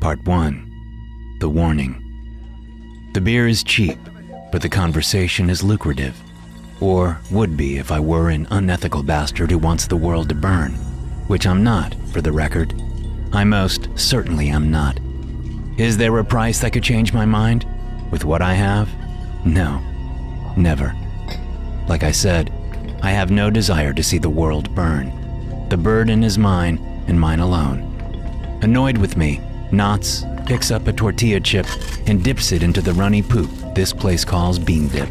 Part 1. The Warning. The beer is cheap, but the conversation is lucrative. Or would be if I were an unethical bastard who wants the world to burn. Which I'm not, for the record. I most certainly am not. Is there a price that could change my mind? With what I have? No. Never. Like I said, I have no desire to see the world burn. The burden is mine, and mine alone. Annoyed with me, Knots picks up a tortilla chip and dips it into the runny poop this place calls bean dip.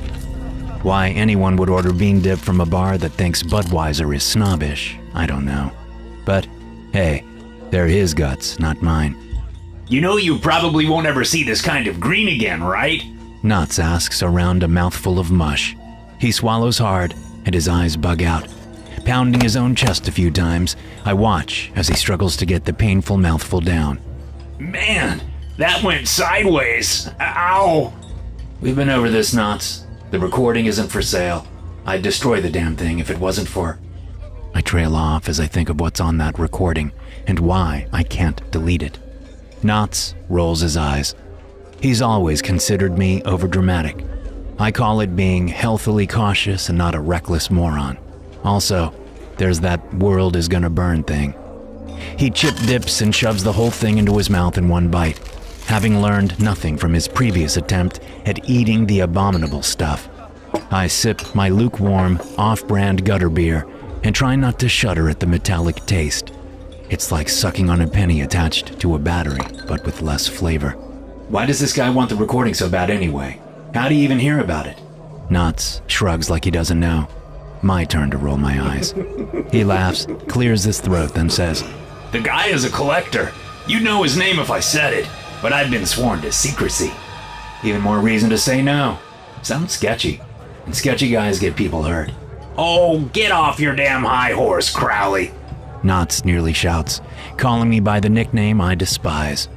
Why anyone would order bean dip from a bar that thinks Budweiser is snobbish, I don't know. But, hey, they're his guts, not mine. You know you probably won't ever see this kind of green again, right? Knots asks around a mouthful of mush. He swallows hard, and his eyes bug out. Pounding his own chest a few times, I watch as he struggles to get the painful mouthful down. Man, that went sideways. Ow! We've been over this, Knots. The recording isn't for sale. I'd destroy the damn thing if it wasn't for... I trail off as I think of what's on that recording and why I can't delete it. Knots rolls his eyes. He's always considered me overdramatic. I call it being healthily cautious and not a reckless moron. Also, there's that world is gonna burn thing. He chip dips and shoves the whole thing into his mouth in one bite, having learned nothing from his previous attempt at eating the abominable stuff. I sip my lukewarm, off-brand gutter beer and try not to shudder at the metallic taste. It's like sucking on a penny attached to a battery, but with less flavor. Why does this guy want the recording so bad anyway? How'd he even hear about it? Knots shrugs like he doesn't know. My turn to roll my eyes. He laughs, clears his throat, then says, The guy is a collector. You'd know his name if I said it, but I've been sworn to secrecy. Even more reason to say no. Sounds sketchy, and sketchy guys get people hurt. Oh, get off your damn high horse, Crowley. Knots nearly shouts, calling me by the nickname I despise.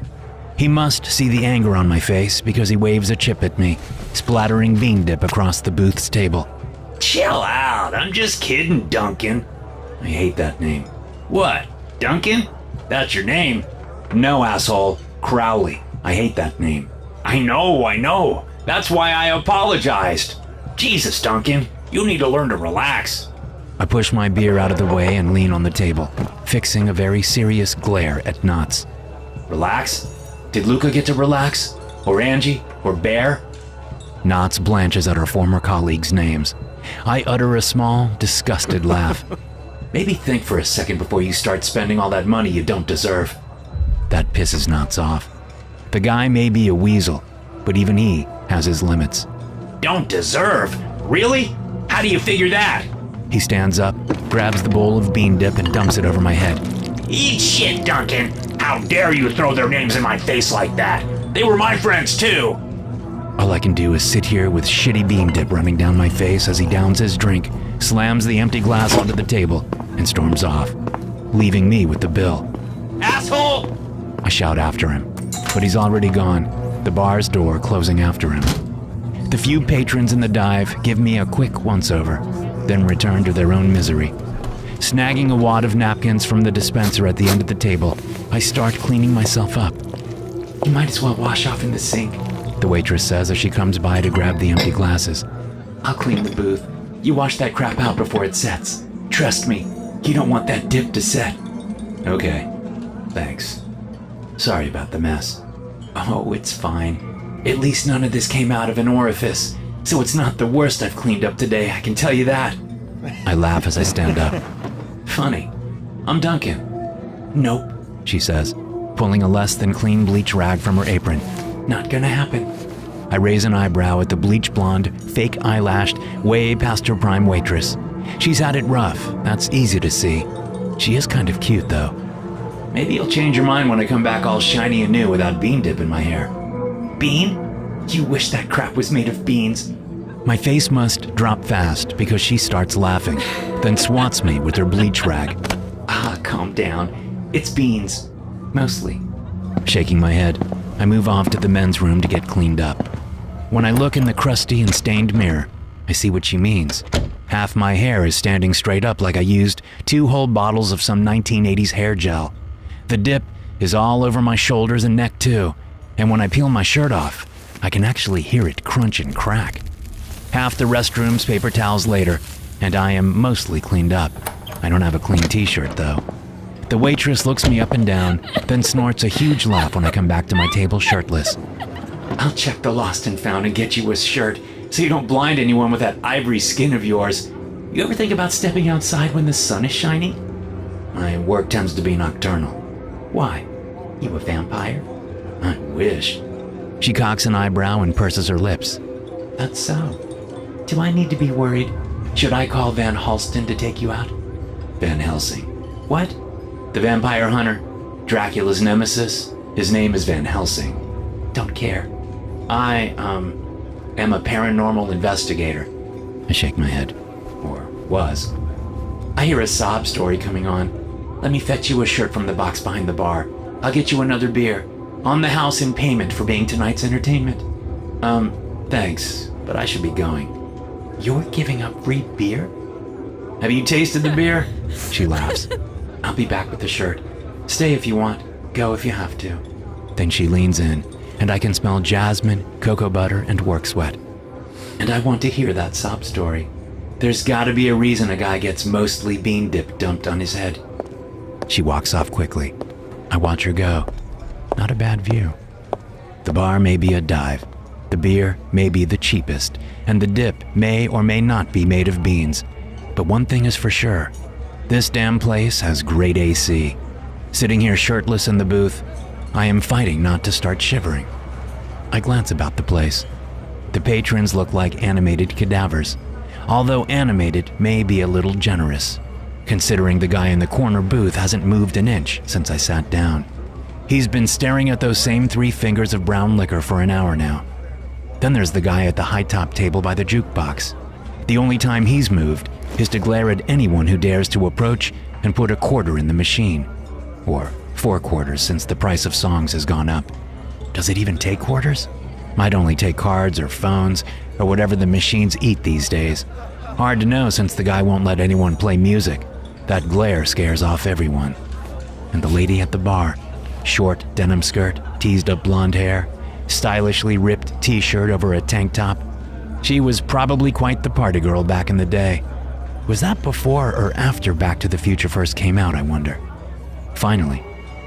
He must see the anger on my face because he waves a chip at me, splattering bean dip across the booth's table. Chill out, I'm just kidding, Duncan. I hate that name. What, Duncan? That's your name? No, asshole. Crowley. I hate that name. I know. That's why I apologized. Jesus, Duncan, you need to learn to relax. I push my beer out of the way and lean on the table, fixing a very serious glare at Knots. Relax? Did Luca get to relax? Or Angie? Or Bear? Knots blanches at our former colleagues' names. I utter a small, disgusted laugh. Maybe think for a second before you start spending all that money you don't deserve. That pisses Knots off. The guy may be a weasel, but even he has his limits. Don't deserve? Really? How do you figure that? He stands up, grabs the bowl of bean dip and dumps it over my head. Eat shit, Duncan! How dare you throw their names in my face like that? They were my friends too! All I can do is sit here with shitty bean dip running down my face as he downs his drink, slams the empty glass onto the table, and storms off, leaving me with the bill. Asshole! I shout after him, but he's already gone, the bar's door closing after him. The few patrons in the dive give me a quick once-over, then return to their own misery. Snagging a wad of napkins from the dispenser at the end of the table, I start cleaning myself up. You might as well wash off in the sink, the waitress says as she comes by to grab the empty glasses. I'll clean the booth. You wash that crap out before it sets. Trust me, you don't want that dip to set. Okay, thanks. Sorry about the mess. Oh, it's fine. At least none of this came out of an orifice, so it's not the worst I've cleaned up today, I can tell you that. I laugh as I stand up. Funny. I'm Duncan. Nope, she says, pulling a less than clean bleach rag from her apron. Not gonna happen. I raise an eyebrow at the bleach blonde, fake eyelashed, way past her prime waitress. She's had it rough, that's easy to see. She is kind of cute though. Maybe you'll change your mind when I come back all shiny and new without bean dip in my hair. Bean? You wish that crap was made of beans. My face must drop fast because she starts laughing, then swats me with her bleach rag. Ah, calm down. It's beans. Mostly. Shaking my head, I move off to the men's room to get cleaned up. When I look in the crusty and stained mirror, I see what she means. Half my hair is standing straight up like I used 2 whole bottles of some 1980s hair gel. The dip is all over my shoulders and neck too, and when I peel my shirt off, I can actually hear it crunch and crack. Half the restroom's paper towels later, and I am mostly cleaned up. I don't have a clean t-shirt though. The waitress looks me up and down, then snorts a huge laugh when I come back to my table shirtless. I'll check the lost and found and get you a shirt so you don't blind anyone with that ivory skin of yours. You ever think about stepping outside when the sun is shining? My work tends to be nocturnal. Why? You a vampire? I wish. She cocks an eyebrow and purses her lips. That's so. Do I need to be worried? Should I call Van Halston to take you out? Van Helsing. What? The vampire hunter? Dracula's nemesis? His name is Van Helsing. Don't care. I, am a paranormal investigator. I shake my head. Or was. I hear a sob story coming on. Let me fetch you a shirt from the box behind the bar. I'll get you another beer. On the house in payment for being tonight's entertainment. Thanks, but I should be going. You're giving up free beer? Have you tasted the beer? She laughs. I'll be back with the shirt. Stay if you want. Go if you have to. Then she leans in, and I can smell jasmine, cocoa butter, and work sweat. And I want to hear that sob story. There's gotta be a reason a guy gets mostly bean dip dumped on his head. She walks off quickly. I watch her go. Not a bad view. The bar may be a dive. The beer may be the cheapest, and the dip may or may not be made of beans. But one thing is for sure. This damn place has great AC. Sitting here shirtless in the booth, I am fighting not to start shivering. I glance about the place. The patrons look like animated cadavers, although animated may be a little generous, considering the guy in the corner booth hasn't moved an inch since I sat down. He's been staring at those same 3 fingers of brown liquor for an hour now. Then there's the guy at the high-top table by the jukebox. The only time he's moved is to glare at anyone who dares to approach and put a quarter in the machine. Or 4 quarters since the price of songs has gone up. Does it even take quarters? Might only take cards or phones or whatever the machines eat these days. Hard to know since the guy won't let anyone play music. That glare scares off everyone. And the lady at the bar, short denim skirt, teased up blonde hair, stylishly ripped t-shirt over a tank top. She was probably quite the party girl back in the day. Was that before or after Back to the Future first came out, I wonder? Finally,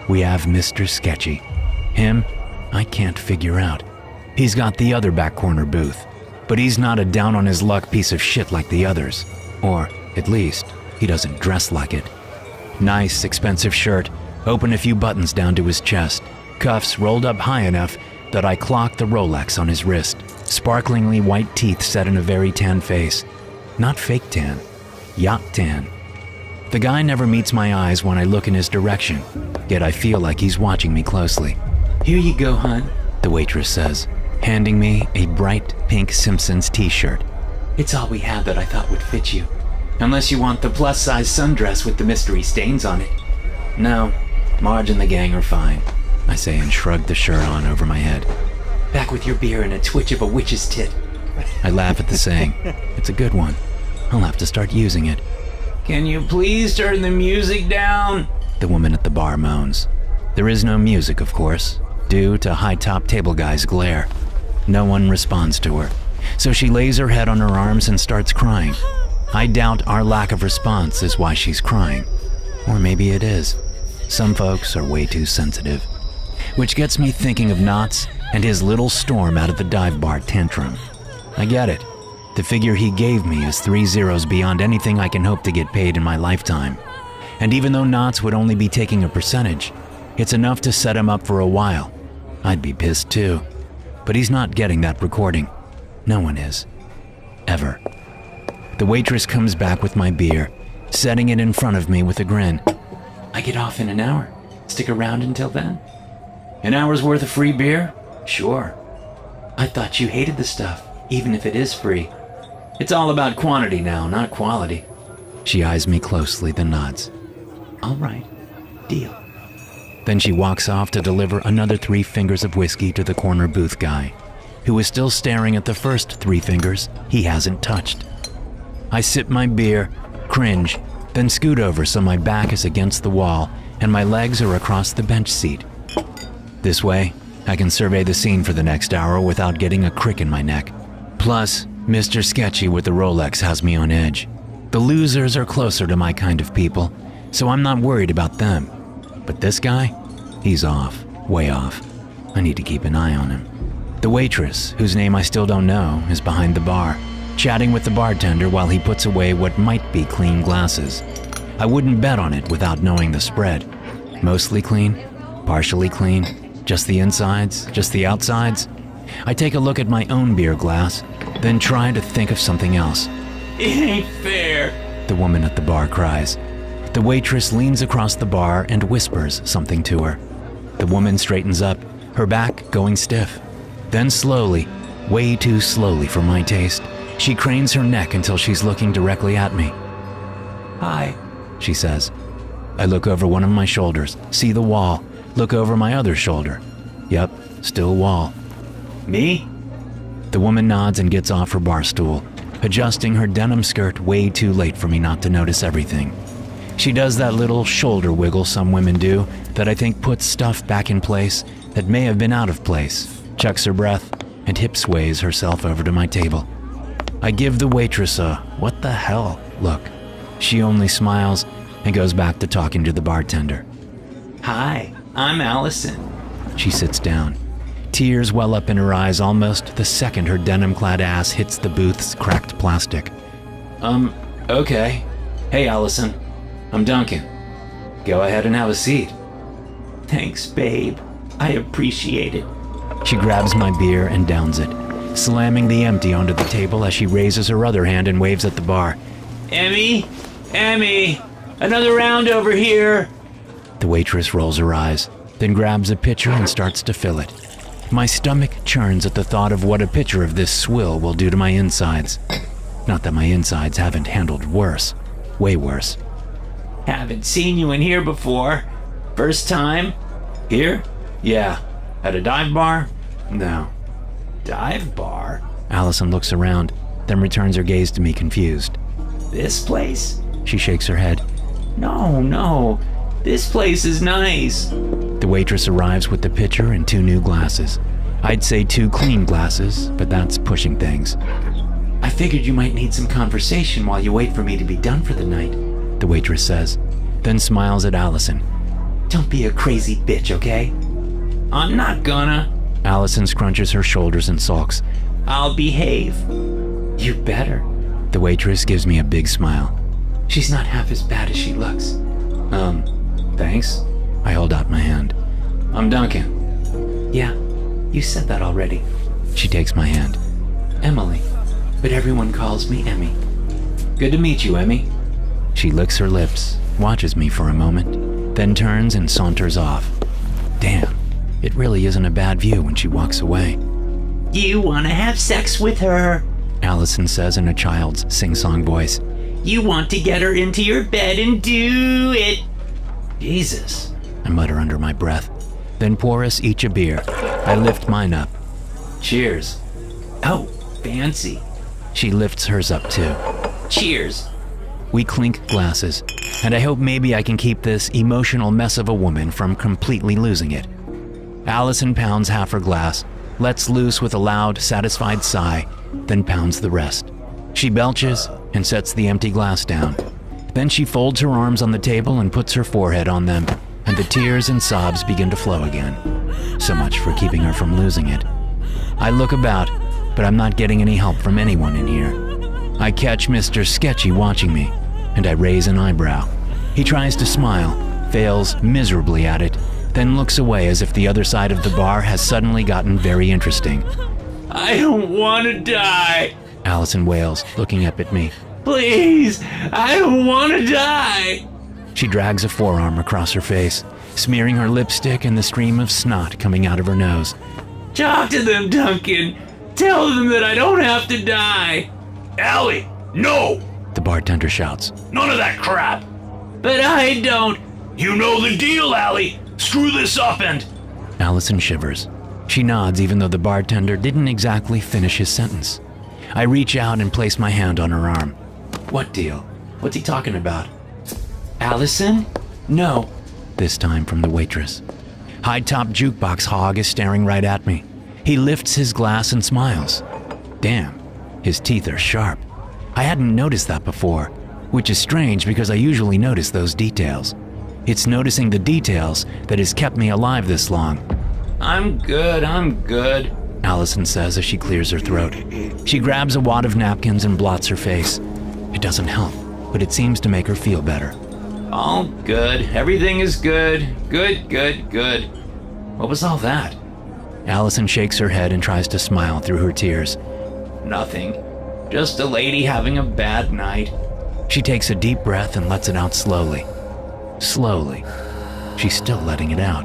we have Mr. Sketchy. Him, I can't figure out. He's got the other back corner booth, but he's not a down-on-his-luck piece of shit like the others. Or, at least, he doesn't dress like it. Nice, expensive shirt, open a few buttons down to his chest, cuffs rolled up high enough that I clock the Rolex on his wrist, sparklingly white teeth set in a very tan face. Not fake tan, yacht tan. The guy never meets my eyes when I look in his direction, yet I feel like he's watching me closely. Here you go, hon, the waitress says, handing me a bright pink Simpsons t-shirt. It's all we had that I thought would fit you. Unless you want the plus-size sundress with the mystery stains on it. No, Marge and the gang are fine, I say and shrug the shirt on over my head. Back with your beer and a twitch of a witch's tit. I laugh at the saying. It's a good one. I'll have to start using it. Can you please turn the music down? The woman at the bar moans. There is no music, of course, due to high-top table guy's glare. No one responds to her, so she lays her head on her arms and starts crying. I doubt our lack of response is why she's crying. Or maybe it is. Some folks are way too sensitive. Which gets me thinking of Knots and his little storm out of the dive bar tantrum. I get it. The figure he gave me is 3 zeros beyond anything I can hope to get paid in my lifetime. And even though Knots would only be taking a percentage, it's enough to set him up for a while. I'd be pissed too. But he's not getting that recording. No one is. Ever. The waitress comes back with my beer, setting it in front of me with a grin. I get off in an hour. Stick around until then. An hour's worth of free beer? Sure. I thought you hated the stuff, even if it is free. It's all about quantity now, not quality. She eyes me closely, then nods. All right. Deal. Then she walks off to deliver another 3 fingers of whiskey to the corner booth guy, who is still staring at the first 3 fingers he hasn't touched. I sip my beer, cringe, then scoot over so my back is against the wall and my legs are across the bench seat. This way, I can survey the scene for the next hour without getting a crick in my neck. Plus, Mr. Sketchy with the Rolex has me on edge. The losers are closer to my kind of people, so I'm not worried about them. But this guy? He's off, way off. I need to keep an eye on him. The waitress, whose name I still don't know, is behind the bar, chatting with the bartender while he puts away what might be clean glasses. I wouldn't bet on it without knowing the spread. Mostly clean, partially clean, just the insides, just the outsides. I take a look at my own beer glass, then try to think of something else. It ain't fair, the woman at the bar cries. The waitress leans across the bar and whispers something to her. The woman straightens up, her back going stiff. Then slowly, way too slowly for my taste, she cranes her neck until she's looking directly at me. Hi, she says. I look over one of my shoulders, see the wall, look over my other shoulder. Yep, still wall. Me? The woman nods and gets off her bar stool, adjusting her denim skirt way too late for me not to notice everything. She does that little shoulder wiggle some women do that I think puts stuff back in place that may have been out of place, checks her breath, and hip sways herself over to my table. I give the waitress a "what the hell" look. She only smiles and goes back to talking to the bartender. Hi, I'm Allison. She sits down. Tears well up in her eyes almost the second her denim-clad ass hits the booth's cracked plastic. Okay. Hey, Allison. I'm Duncan. Go ahead and have a seat. Thanks, babe. I appreciate it. She grabs my beer and downs it, slamming the empty onto the table as she raises her other hand and waves at the bar. Emmy! Emmy! Another round over here! The waitress rolls her eyes, then grabs a pitcher and starts to fill it. My stomach churns at the thought of what a pitcher of this swill will do to my insides. Not that my insides haven't handled worse. Way worse. Haven't seen you in here before. First time? Here? Yeah. At a dive bar? No. Dive bar? Allison looks around, then returns her gaze to me confused. This place? She shakes her head. No. This place is nice. The waitress arrives with the pitcher and 2 new glasses. I'd say 2 clean glasses, but that's pushing things. I figured you might need some conversation while you wait for me to be done for the night, the waitress says, then smiles at Allison. Don't be a crazy bitch, okay? I'm not gonna. Allison scrunches her shoulders and sulks. I'll behave. You better. The waitress gives me a big smile. She's not half as bad as she looks. Thanks. I hold out my hand. I'm Duncan. Yeah, you said that already. She takes my hand. Emily, but everyone calls me Emmy. Good to meet you, Emmy. She licks her lips, watches me for a moment, then turns and saunters off. Damn, it really isn't a bad view when she walks away. You want to have sex with her, Allison says in a child's sing-song voice. You want to get her into your bed and do it. Jesus, I mutter under my breath, then pour us each a beer. I lift mine up. Cheers. Oh, fancy. She lifts hers up too. Cheers. We clink glasses, and I hope maybe I can keep this emotional mess of a woman from completely losing it. Allison pounds half her glass, lets loose with a loud, satisfied sigh, then pounds the rest. She belches and sets the empty glass down. Then she folds her arms on the table and puts her forehead on them, and the tears and sobs begin to flow again. So much for keeping her from losing it. I look about, but I'm not getting any help from anyone in here. I catch Mr. Sketchy watching me, and I raise an eyebrow. He tries to smile, fails miserably at it, then looks away as if the other side of the bar has suddenly gotten very interesting. I don't want to die, Allison wails, looking up at me. Please, I don't want to die. She drags a forearm across her face, smearing her lipstick and the stream of snot coming out of her nose. Talk to them, Duncan. Tell them that I don't have to die. Allie, no! The bartender shouts. None of that crap! But I don't. You know the deal, Allie! Screw this up and... Allison shivers. She nods even though the bartender didn't exactly finish his sentence. I reach out and place my hand on her arm. What deal? What's he talking about? Allison? No. This time from the waitress. High-top jukebox hog is staring right at me. He lifts his glass and smiles. Damn, his teeth are sharp. I hadn't noticed that before, which is strange because I usually notice those details. It's noticing the details that has kept me alive this long. I'm good, Allison says as she clears her throat. She grabs a wad of napkins and blots her face. It doesn't help, but it seems to make her feel better. All good. Everything is good. Good. What was all that? Allison shakes her head and tries to smile through her tears. Nothing. Just a lady having a bad night. She takes a deep breath and lets it out slowly. Slowly. She's still letting it out.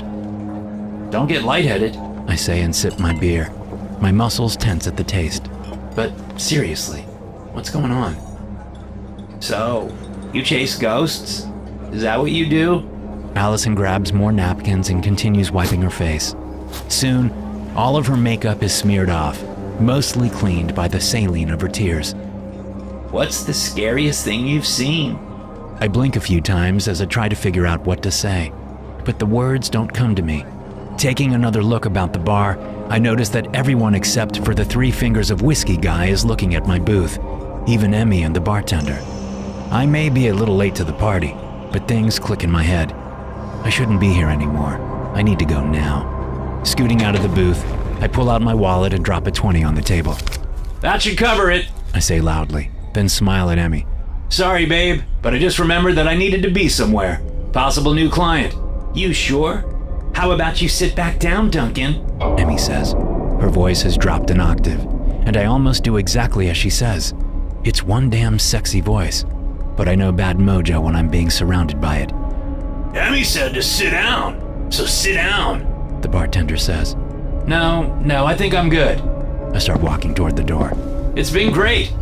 Don't get lightheaded, I say and sip my beer. My muscles tense at the taste. But seriously, what's going on? So, you chase ghosts? Is that what you do? Allison grabs more napkins and continues wiping her face. Soon, all of her makeup is smeared off, mostly cleaned by the saline of her tears. What's the scariest thing you've seen? I blink a few times as I try to figure out what to say, but the words don't come to me. Taking another look about the bar, I notice that everyone except for the 3 Fingers of Whiskey guy is looking at my booth, even Emmy and the bartender. I may be a little late to the party, but things click in my head. I shouldn't be here anymore. I need to go now. Scooting out of the booth, I pull out my wallet and drop a 20 on the table. That should cover it, I say loudly, then smile at Emmy. Sorry, babe, but I just remembered that I needed to be somewhere. Possible new client. You sure? How about you sit back down, Duncan? Emmy says. Her voice has dropped an octave, and I almost do exactly as she says. It's one damn sexy voice, but I know bad mojo when I'm being surrounded by it. Emmy said to sit down, so sit down, the bartender says. No, I think I'm good. I start walking toward the door. It's been great.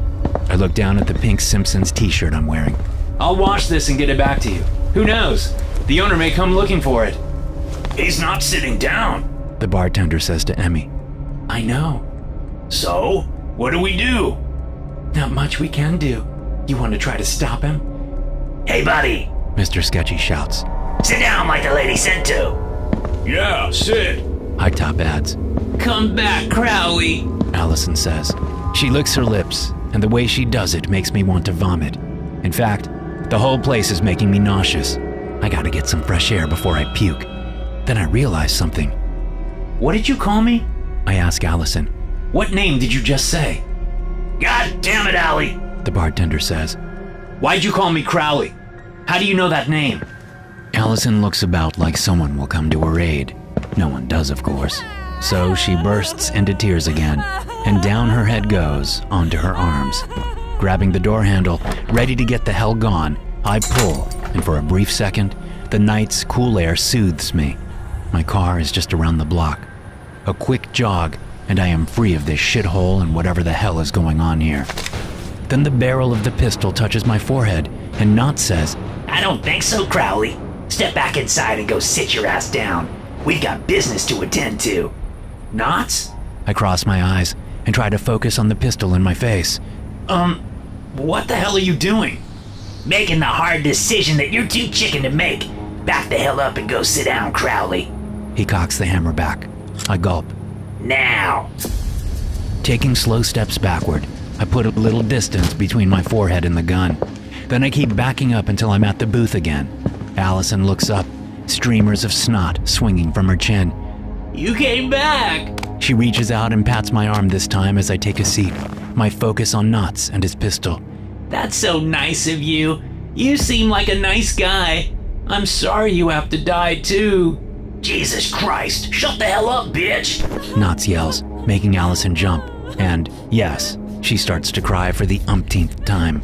I look down at the pink Simpsons t-shirt I'm wearing. I'll wash this and get it back to you. Who knows? The owner may come looking for it. He's not sitting down, the bartender says to Emmy. I know. So, what do we do? Not much we can do. You want to try to stop him? Hey, buddy, Mr. Sketchy shouts. sit down like the lady said to. Yeah, sit. High Top adds. Come back, Crowley, Allison says. She licks her lips, and the way she does it makes me want to vomit. In fact, the whole place is making me nauseous. I gotta get some fresh air before I puke. Then I realize something. What did you call me? I ask Allison. What name did you just say? God damn it, Allie, the bartender says. Why'd you call me Crowley? How do you know that name? Allison looks about like someone will come to her aid. No one does, of course. So she bursts into tears again, and down her head goes onto her arms. Grabbing the door handle, ready to get the hell gone, I pull, and for a brief second, the night's cool air soothes me. My car is just around the block. A quick jog, and I am free of this shithole and whatever the hell is going on here. Then the barrel of the pistol touches my forehead, and Knott says, I don't think so, Crowley. Step back inside and go sit your ass down. We've got business to attend to. Knots? I cross my eyes and try to focus on the pistol in my face. What the hell are you doing? Making the hard decision that you're too chicken to make. Back the hell up and go sit down, Crowley. He cocks the hammer back. I gulp. Now. Taking slow steps backward, I put a little distance between my forehead and the gun. Then I keep backing up until I'm at the booth again. Allison looks up, streamers of snot swinging from her chin. You came back! She reaches out and pats my arm this time as I take a seat, my focus on Knotts and his pistol. That's so nice of you. You seem like a nice guy. I'm sorry you have to die too. Jesus Christ, shut the hell up, bitch! Knotts yells, making Allison jump, and yes, she starts to cry for the umpteenth time.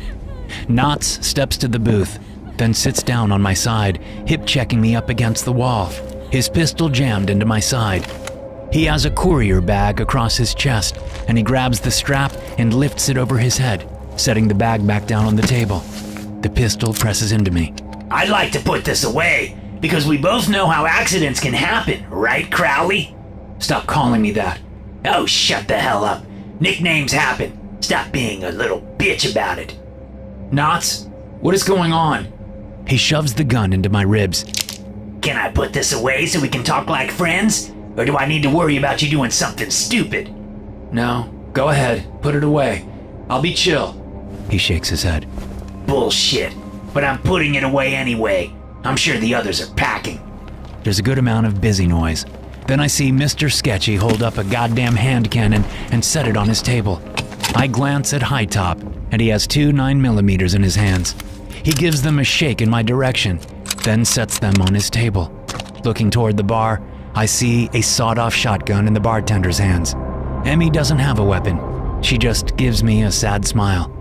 Knotts steps to the booth, then sits down on my side, hip-checking me up against the wall, his pistol jammed into my side. He has a courier bag across his chest, and he grabs the strap and lifts it over his head, setting the bag back down on the table. The pistol presses into me. I'd like to put this away, because we both know how accidents can happen, right, Crowley? Stop calling me that. Oh, shut the hell up. Nicknames happen. Stop being a little bitch about it. Knots, what is going on? He shoves the gun into my ribs. Can I put this away so we can talk like friends? Or do I need to worry about you doing something stupid? No, go ahead. Put it away. I'll be chill. He shakes his head. Bullshit. But I'm putting it away anyway. I'm sure the others are packing. There's a good amount of busy noise. Then I see Mr. Sketchy hold up a goddamn hand cannon and set it on his table. I glance at High Top, and he has two 9mm in his hands. He gives them a shake in my direction, then sets them on his table. Looking toward the bar, I see a sawed-off shotgun in the bartender's hands. Emmy doesn't have a weapon. She just gives me a sad smile.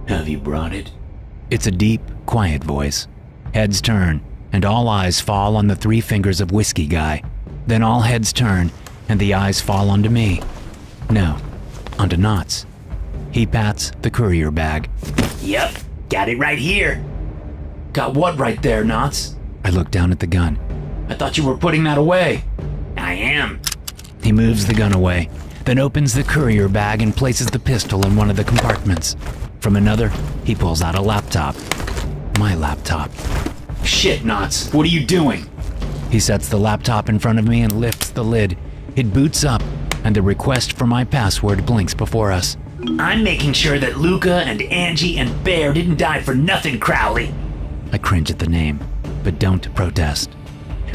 Have you brought it? It's a deep, quiet voice. Heads turn, and all eyes fall on the 3 Fingers of Whiskey guy. Then all heads turn, and the eyes fall onto me. No, onto Knots. He pats the courier bag. Yep, got it right here. Got what right there, Knots? I look down at the gun. I thought you were putting that away. I am. He moves the gun away, then opens the courier bag and places the pistol in one of the compartments. From another, he pulls out a laptop. My laptop. Shit, Knots. What are you doing? He sets the laptop in front of me and lifts the lid. It boots up, and the request for my password blinks before us. I'm making sure that Luca and Angie and Bear didn't die for nothing, Crowley. I cringe at the name, but don't protest.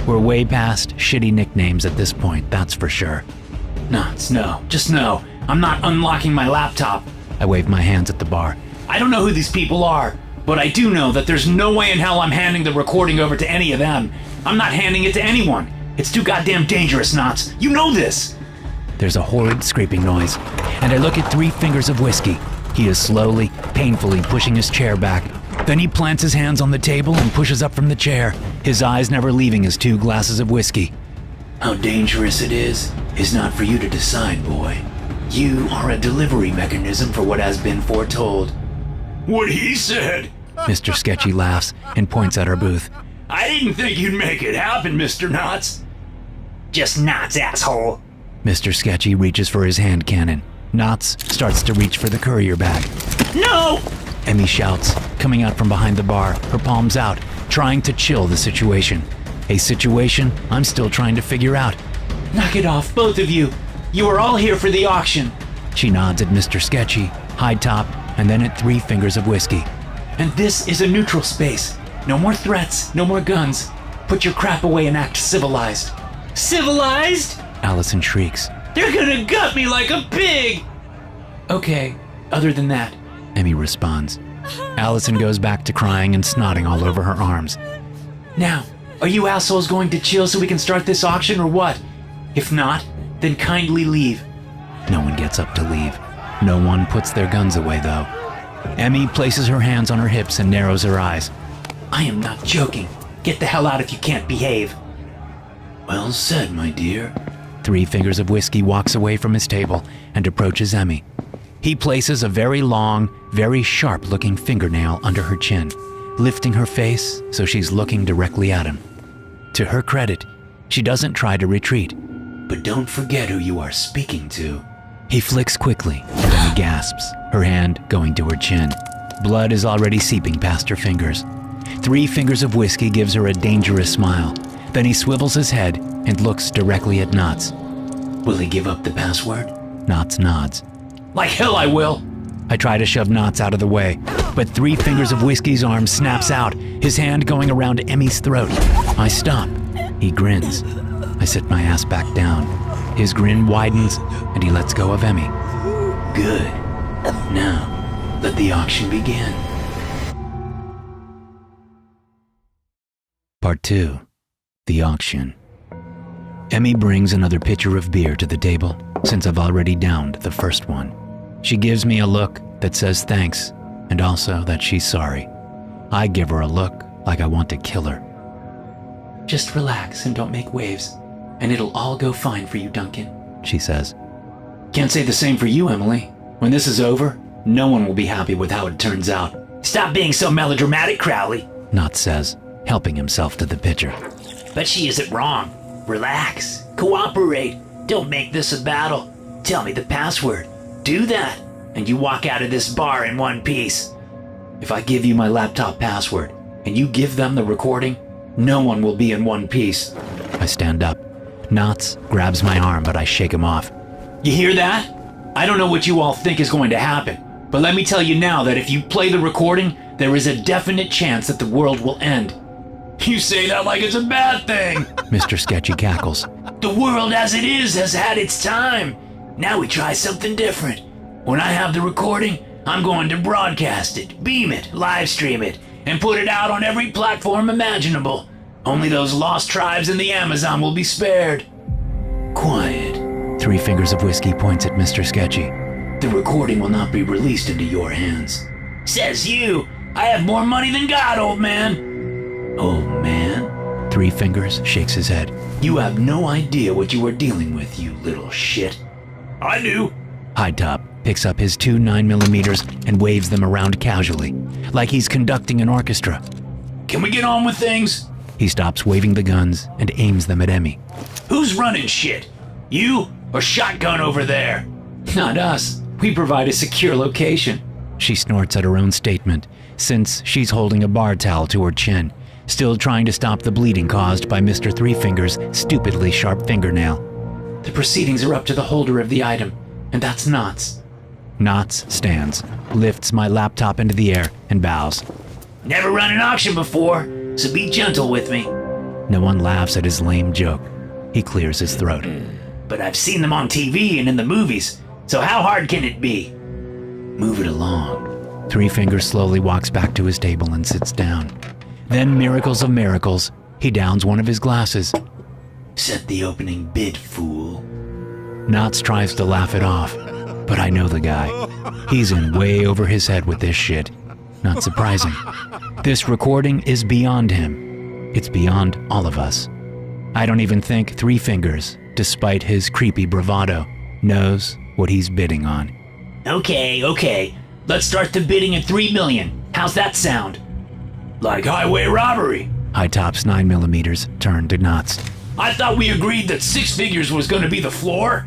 We're way past shitty nicknames at this point, that's for sure. Knots, no. Just no. I'm not unlocking my laptop. I wave my hands at the bar. I don't know who these people are, but I do know that there's no way in hell I'm handing the recording over to any of them. I'm not handing it to anyone. It's too goddamn dangerous, Knots. You know this. There's a horrid scraping noise, and I look at 3 Fingers of Whiskey. He is slowly, painfully pushing his chair back. Then he plants his hands on the table and pushes up from the chair, his eyes never leaving his 2 glasses of whiskey. How dangerous it is not for you to decide, boy. You are a delivery mechanism for what has been foretold. What he said! Mr. Sketchy laughs and points at our booth. I didn't think you'd make it happen, Mr. Knots. Just Knots, asshole. Mr. Sketchy reaches for his hand cannon. Knots starts to reach for the courier bag. No! Emmy shouts, coming out from behind the bar, her palms out, trying to chill the situation. A situation I'm still trying to figure out. Knock it off, both of you. You are all here for the auction. She nods at Mr. Sketchy, High Top, and then at 3 Fingers of Whiskey. And this is a neutral space. No more threats, no more guns. Put your crap away and act civilized. Civilized? Allison shrieks. They're gonna gut me like a pig! Okay, other than that. Emmy responds. Allison goes back to crying and snotting all over her arms. Now, are you assholes going to chill so we can start this auction or what? If not, then kindly leave. No one gets up to leave. No one puts their guns away, though. Emmy places her hands on her hips and narrows her eyes. I am not joking. Get the hell out if you can't behave. Well said, my dear. 3 Fingers of Whiskey walks away from his table and approaches Emmy. He places a very long, very sharp-looking fingernail under her chin, lifting her face so she's looking directly at him. To her credit, she doesn't try to retreat. But don't forget who you are speaking to. He flicks quickly, then he gasps, her hand going to her chin. Blood is already seeping past her fingers. 3 Fingers of Whiskey gives her a dangerous smile. Then he swivels his head and looks directly at Knots. Will he give up the password? Knots nods. Like hell I will! I try to shove Knots out of the way, but 3 Fingers of Whiskey's arm snaps out, his hand going around Emmy's throat. I stop. He grins. I sit my ass back down. His grin widens, and he lets go of Emmy. Good. Now, let the auction begin. Part 2. The auction. Emmy brings another pitcher of beer to the table, since I've already downed the first one. She gives me a look that says thanks, and also that she's sorry. I give her a look like I want to kill her. Just relax and don't make waves, and it'll all go fine for you, Duncan, she says. Can't say the same for you, Emily. When this is over, no one will be happy with how it turns out. Stop being so melodramatic, Crowley. Knots says, helping himself to the pitcher. But she isn't wrong. Relax. Cooperate. Don't make this a battle. Tell me the password. Do that, and you walk out of this bar in one piece. If I give you my laptop password, and you give them the recording, No one will be in one piece. I stand up. Knots grabs my arm, but I shake him off. You hear that? I don't know what you all think is going to happen, but let me tell you now that if you play the recording, there is a definite chance that the world will end. You say that like it's a bad thing. Mr. Sketchy cackles. The world as it is has had its time. Now we try something different. When I have the recording, I'm going to broadcast it, beam it, live stream it, and put it out on every platform imaginable. Only those lost tribes in the Amazon will be spared. Quiet. 3 fingers of whiskey points at Mr. Sketchy. The recording will not be released into your hands. Says you. I have more money than God, old man. Old man? 3 fingers shakes his head. You have no idea what you are dealing with, you little shit. I do. High Top picks up his 2 9mm and waves them around casually, like he's conducting an orchestra. Can we get on with things? He stops waving the guns and aims them at Emmy. Who's running shit? You or Shotgun over there? Not us. We provide a secure location. She snorts at her own statement, since she's holding a bar towel to her chin, still trying to stop the bleeding caused by Mr. Three Fingers' stupidly sharp fingernail. The proceedings are up to the holder of the item, and that's Knots. Knots stands, lifts my laptop into the air, and bows. Never run an auction before, so be gentle with me. No one laughs at his lame joke. He clears his throat. But I've seen them on TV and in the movies, so how hard can it be? Move it along. Three Fingers slowly walks back to his table and sits down. Then, miracles of miracles, he downs one of his glasses. Set the opening bid, fool. Knots tries to laugh it off, but I know the guy. He's in way over his head with this shit. Not surprising. This recording is beyond him. It's beyond all of us. I don't even think Three Fingers, despite his creepy bravado, knows what he's bidding on. Okay. Let's start the bidding at $3 million. How's that sound? Like highway robbery. High Top's 9mm turn to Knots. I thought we agreed that 6 figures was going to be the floor.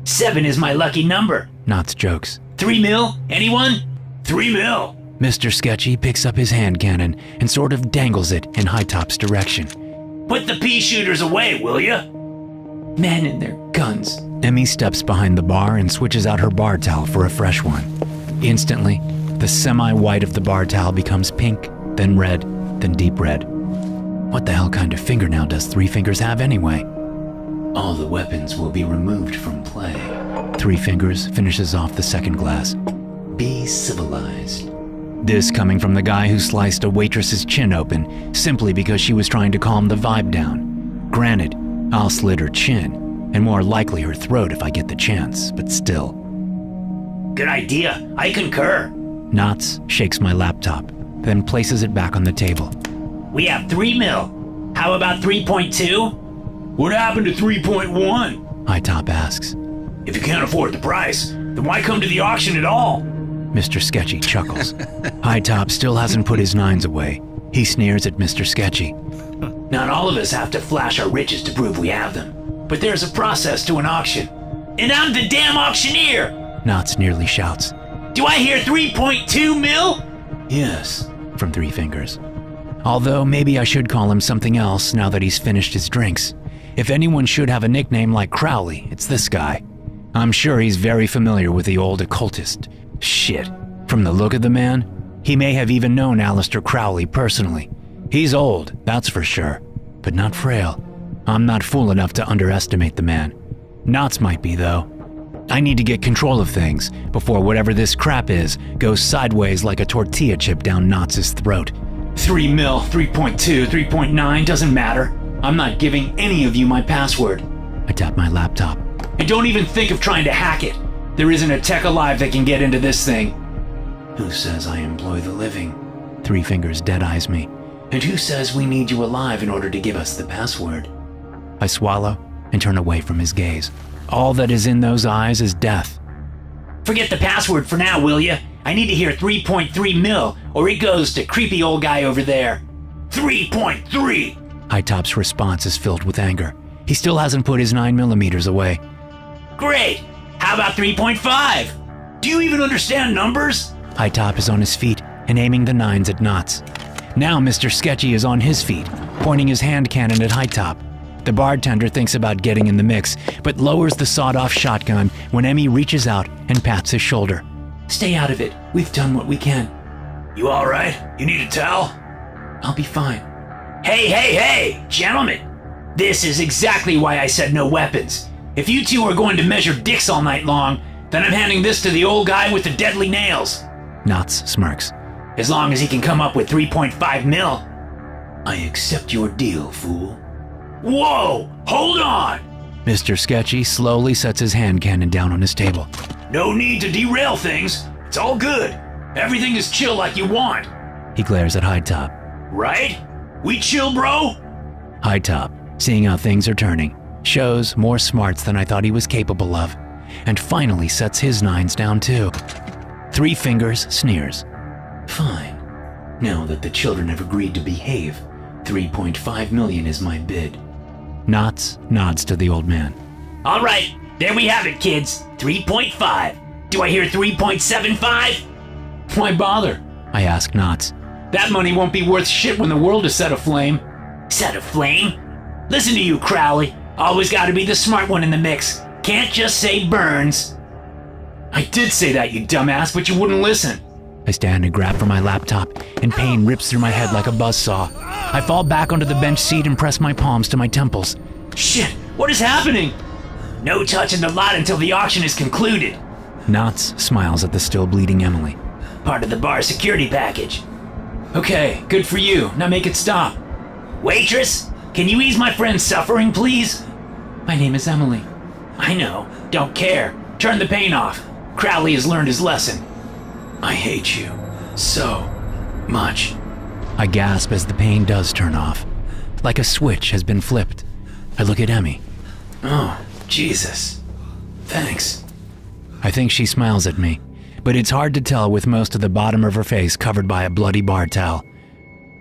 7 is my lucky number. Knots jokes. 3 mil? Anyone? 3 mil. Mr. Sketchy picks up his hand cannon and sort of dangles it in High Top's direction. Put the pea shooters away, will ya? Men and their guns. Emmy steps behind the bar and switches out her bar towel for a fresh one. Instantly, the semi-white of the bar towel becomes pink, then red, then deep red. What the hell kind of fingernail does Three Fingers have anyway? All the weapons will be removed from play. Three Fingers finishes off the second glass. Be civilized. This coming from the guy who sliced a waitress's chin open simply because she was trying to calm the vibe down. Granted, I'll slit her chin, and more likely her throat if I get the chance, but still. Good idea. I concur. Knots shakes my laptop, then places it back on the table. We have 3 mil. How about 3.2? What happened to 3.1? High Top asks. If you can't afford the price, then why come to the auction at all? Mr. Sketchy chuckles. High Top still hasn't put his 9s away. He sneers at Mr. Sketchy. Not all of us have to flash our riches to prove we have them. But there's a process to an auction. And I'm the damn auctioneer! Knots nearly shouts. Do I hear 3.2 mil? Yes, from Three Fingers. Although maybe I should call him something else now that he's finished his drinks. If anyone should have a nickname like Crowley, it's this guy. I'm sure he's very familiar with the old occultist. Shit. From the look of the man, he may have even known Aleister Crowley personally. He's old, that's for sure, but not frail. I'm not fool enough to underestimate the man. Knots might be, though. I need to get control of things before whatever this crap is goes sideways like a tortilla chip down Knots' throat. 3 mil, 3.2, 3.9, doesn't matter. I'm not giving any of you my password. I tap my laptop. And don't even think of trying to hack it. There isn't a tech alive that can get into this thing. Who says I employ the living? Three Fingers dead-eyes me. And who says we need you alive in order to give us the password? I swallow and turn away from his gaze. All that is in those eyes is death. Forget the password for now, will ya? I need to hear 3.3 mil, or it goes to creepy old guy over there. 3.3! High Top's response is filled with anger. He still hasn't put his 9mm away. Great! How about 3.5? Do you even understand numbers? High Top is on his feet and aiming the 9s at Knots. Now Mr. Sketchy is on his feet, pointing his hand cannon at High Top. The bartender thinks about getting in the mix, but lowers the sawed-off shotgun when Emmy reaches out and pats his shoulder. Stay out of it. We've done what we can. You all right? You need a towel? I'll be fine. Hey, gentlemen. This is exactly why I said no weapons. If you two are going to measure dicks all night long, then I'm handing this to the old guy with the deadly nails. Knotts smirks. As long as he can come up with 3.5 mil. I accept your deal, fool. Whoa! Hold on! Mr. Sketchy slowly sets his hand cannon down on his table. No need to derail things. It's all good. Everything is chill like you want. He glares at High Top. Right? We chill, bro? High Top, seeing how things are turning, shows more smarts than I thought he was capable of, and finally sets his nines down too. Three Fingers sneers. Fine. Now that the children have agreed to behave, 3.5 million is my bid. Knotts nods to the old man. All right, there we have it, kids. 3.5. Do I hear 3.75? Why bother? I ask Knotts. That money won't be worth shit when the world is set aflame. Set aflame? Listen to you, Crowley. Always gotta be the smart one in the mix. Can't just say Burns. I did say that, you dumbass, but you wouldn't listen. I stand and grab for my laptop, and pain rips through my head like a buzzsaw. I fall back onto the bench seat and press my palms to my temples. Shit, what is happening? No touching the lot until the auction is concluded. Knotts smiles at the still bleeding Emily. Part of the bar security package. Okay, good for you. Now make it stop. Waitress, can you ease my friend's suffering, please? My name is Emily. I know. Don't care. Turn the pain off. Crowley has learned his lesson. I hate you so much. I gasp as the pain does turn off. Like a switch has been flipped. I look at Emmy. Oh, Jesus. Thanks. I think she smiles at me, but it's hard to tell with most of the bottom of her face covered by a bloody bar towel.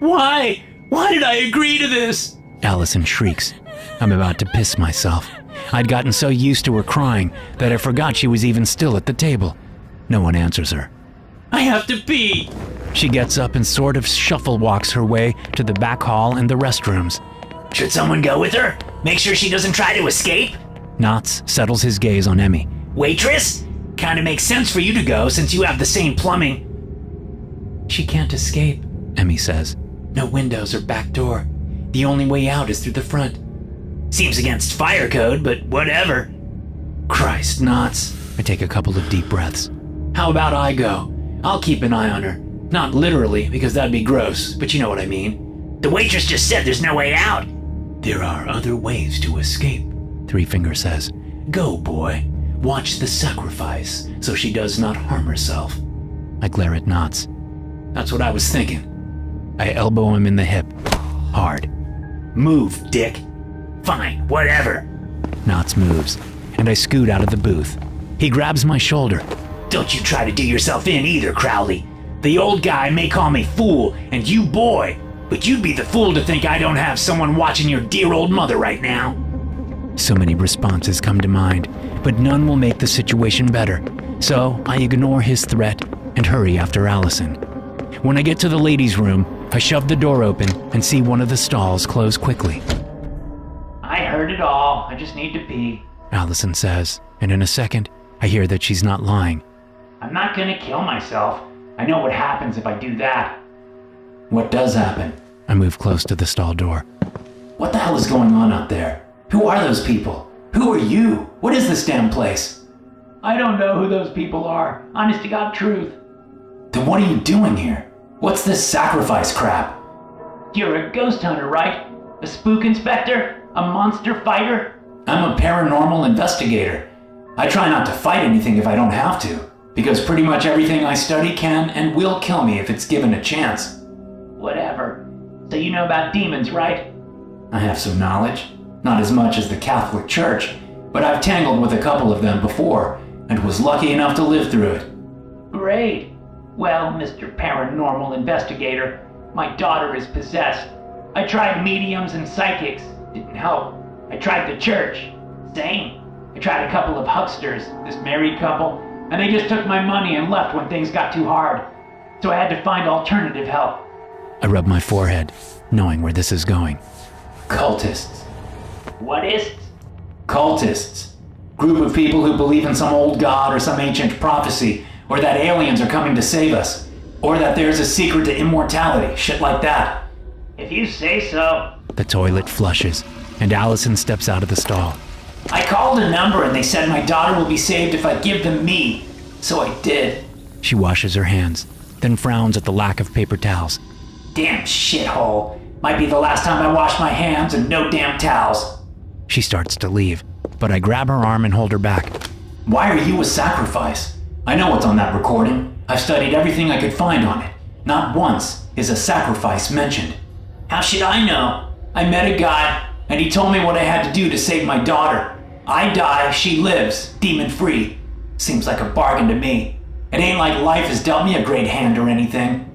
Why? Why did I agree to this? Allison shrieks. I'm about to piss myself. I'd gotten so used to her crying that I forgot she was even still at the table. No one answers her. I have to pee. She gets up and sort of shuffle walks her way to the back hall and the restrooms. Should someone go with her? Make sure she doesn't try to escape? Knotts settles his gaze on Emmy. Waitress? Kinda makes sense for you to go since you have the same plumbing. She can't escape, Emmy says. No windows or back door. The only way out is through the front. Seems against fire code, but whatever. Christ, Knotts. I take a couple of deep breaths. How about I go? I'll keep an eye on her. Not literally, because that'd be gross, but you know what I mean. The waitress just said there's no way out. There are other ways to escape, Three Finger says. Go, boy. Watch the sacrifice, so she does not harm herself. I glare at Knotts. That's what I was thinking. I elbow him in the hip. Hard. Move, dick. Fine, whatever. Knotts moves, and I scoot out of the booth. He grabs my shoulder. Don't you try to do yourself in either, Crowley. The old guy may call me fool, and you boy, but you'd be the fool to think I don't have someone watching your dear old mother right now. So many responses come to mind, but none will make the situation better. So I ignore his threat and hurry after Allison. When I get to the ladies' room, I shove the door open and see one of the stalls close quickly. I heard it all. I just need to pee. Allison says, and in a second, I hear that she's not lying. I'm not gonna kill myself. I know what happens if I do that. What does happen? I move close to the stall door. What the hell is going on out there? Who are those people? Who are you? What is this damn place? I don't know who those people are. Honest to God truth. Then what are you doing here? What's this sacrifice crap? You're a ghost hunter, right? A spook inspector? A monster fighter? I'm a paranormal investigator. I try not to fight anything if I don't have to, because pretty much everything I study can and will kill me if it's given a chance. Whatever. So you know about demons, right? I have some knowledge. Not as much as the Catholic Church, but I've tangled with a couple of them before, and was lucky enough to live through it. Great. Well, Mr. Paranormal Investigator, my daughter is possessed. I tried mediums and psychics. Didn't help. I tried the church. Same. I tried a couple of hucksters, this married couple, and they just took my money and left when things got too hard. So I had to find alternative help. I rub my forehead. knowing where this is going. Cultists. What is? Cultists. Group of people who believe in some old god or some ancient prophecy, or that aliens are coming to save us, or that there's a secret to immortality, shit like that. If you say so. The toilet flushes, and Allison steps out of the stall. I called a number and they said my daughter will be saved if I give them me, so I did. She washes her hands, then frowns at the lack of paper towels. Damn shithole. Might be the last time I wash my hands and no damn towels. She starts to leave, but I grab her arm and hold her back. Why are you a sacrifice? I know what's on that recording. I've studied everything I could find on it. Not once is a sacrifice mentioned. How should I know? I met a guy, and he told me what I had to do to save my daughter. I die, she lives, demon-free. Seems like a bargain to me. It ain't like life has dealt me a great hand or anything.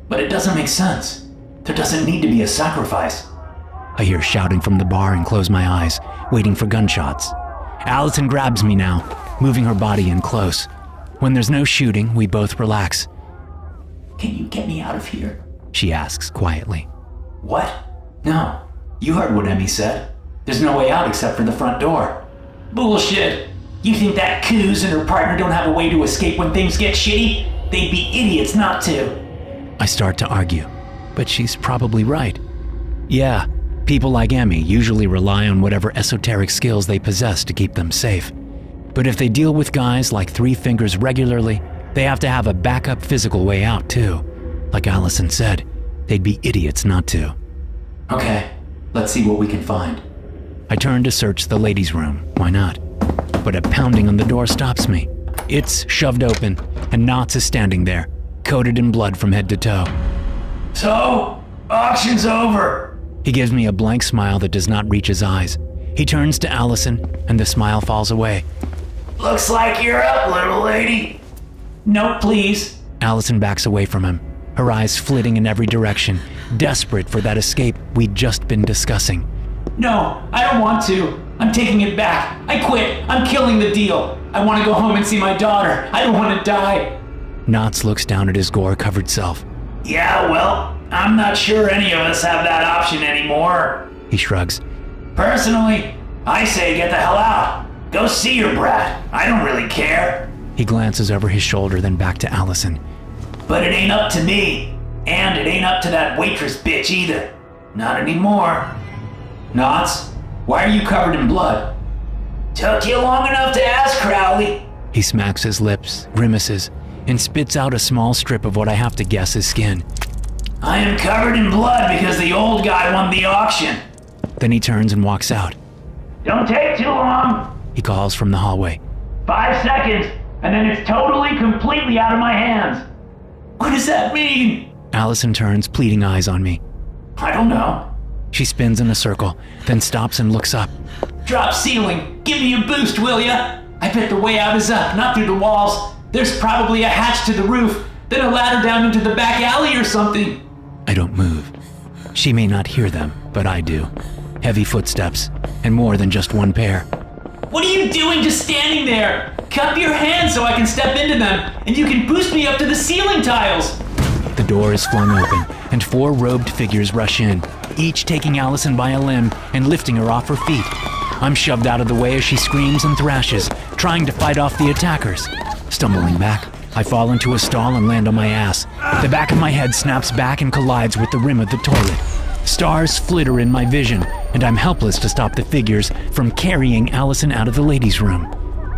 But it doesn't make sense. There doesn't need to be a sacrifice. I hear shouting from the bar and close my eyes, waiting for gunshots. Allison grabs me now, moving her body in close. When there's no shooting, we both relax. Can you get me out of here? She asks quietly. What? No. You heard what Emmy said. There's no way out except for the front door. Bullshit. You think that Coos and her partner don't have a way to escape when things get shitty? They'd be idiots not to. I start to argue, but she's probably right. Yeah, people like Emmy usually rely on whatever esoteric skills they possess to keep them safe. But if they deal with guys like Three Fingers regularly, they have to have a backup physical way out too. Like Allison said, they'd be idiots not to. Okay, let's see what we can find. I turn to search the ladies' room, why not? But a pounding on the door stops me. It's shoved open, and Knots is standing there, coated in blood from head to toe. So, auction's over. He gives me a blank smile that does not reach his eyes. He turns to Allison, and the smile falls away. Looks like you're up, little lady. No, please. Allison backs away from him, her eyes flitting in every direction, desperate for that escape we'd just been discussing. No, I don't want to. I'm taking it back. I quit. I'm killing the deal. I want to go home and see my daughter. I don't want to die. Knots looks down at his gore-covered self. Yeah, well, I'm not sure any of us have that option anymore. He shrugs. Personally, I say get the hell out. Go see your brat. I don't really care. He glances over his shoulder, then back to Allison. But it ain't up to me. And it ain't up to that waitress bitch either. Not anymore. Knots, why are you covered in blood? Took you long enough to ask, Crowley. He smacks his lips, grimaces, and spits out a small strip of what I have to guess is skin. I am covered in blood because the old guy won the auction. Then he turns and walks out. Don't take too long. He calls from the hallway. 5 seconds, and then it's totally, completely out of my hands. What does that mean? Allison turns, pleading eyes on me. I don't know. She spins in a circle, then stops and looks up. Drop ceiling. Give me a boost, will ya? I bet the way out is up, not through the walls. There's probably a hatch to the roof, then a ladder down into the back alley or something. I don't move. She may not hear them, but I do. Heavy footsteps, and more than just one pair. What are you doing just standing there? Cup your hands so I can step into them, and you can boost me up to the ceiling tiles. The door is flung open, and 4 robed figures rush in, each taking Allison by a limb and lifting her off her feet. I'm shoved out of the way as she screams and thrashes, trying to fight off the attackers. Stumbling back, I fall into a stall and land on my ass. The back of my head snaps back and collides with the rim of the toilet. Stars flitter in my vision, and I'm helpless to stop the figures from carrying Allison out of the ladies' room.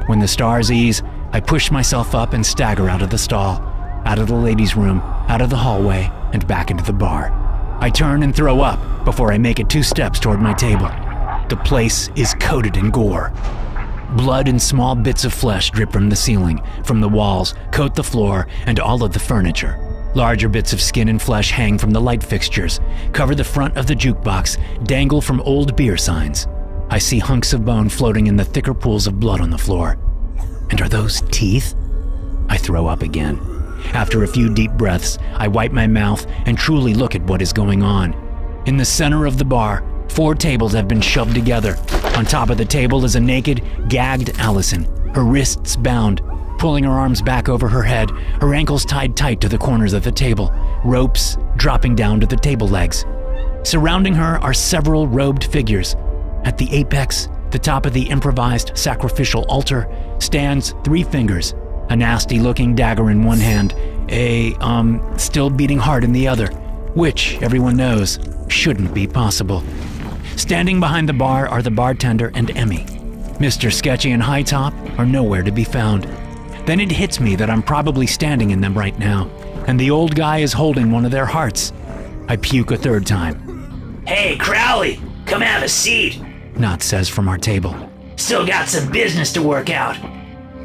When the stars ease, I push myself up and stagger out of the stall, out of the ladies' room, out of the hallway, and back into the bar. I turn and throw up before I make it 2 steps toward my table. The place is coated in gore. Blood and small bits of flesh drip from the ceiling, from the walls, coat the floor, and all of the furniture. Larger bits of skin and flesh hang from the light fixtures, cover the front of the jukebox, dangle from old beer signs. I see hunks of bone floating in the thicker pools of blood on the floor. And are those teeth? I throw up again. After a few deep breaths, I wipe my mouth and truly look at what is going on. In the center of the bar, 4 tables have been shoved together. On top of the table is a naked, gagged Allison, her wrists bound, pulling her arms back over her head, her ankles tied tight to the corners of the table, ropes dropping down to the table legs. Surrounding her are several robed figures. At the apex, the top of the improvised sacrificial altar, stands 3 fingers, a nasty-looking dagger in one hand, a, still beating heart in the other, which, everyone knows, shouldn't be possible. Standing behind the bar are the bartender and Emmy. Mr. Sketchy and High Top are nowhere to be found. Then it hits me that I'm probably standing in them right now, and the old guy is holding one of their hearts. I puke a 3rd time. Hey, Crowley, come have a seat. Knott says from our table. Still got some business to work out.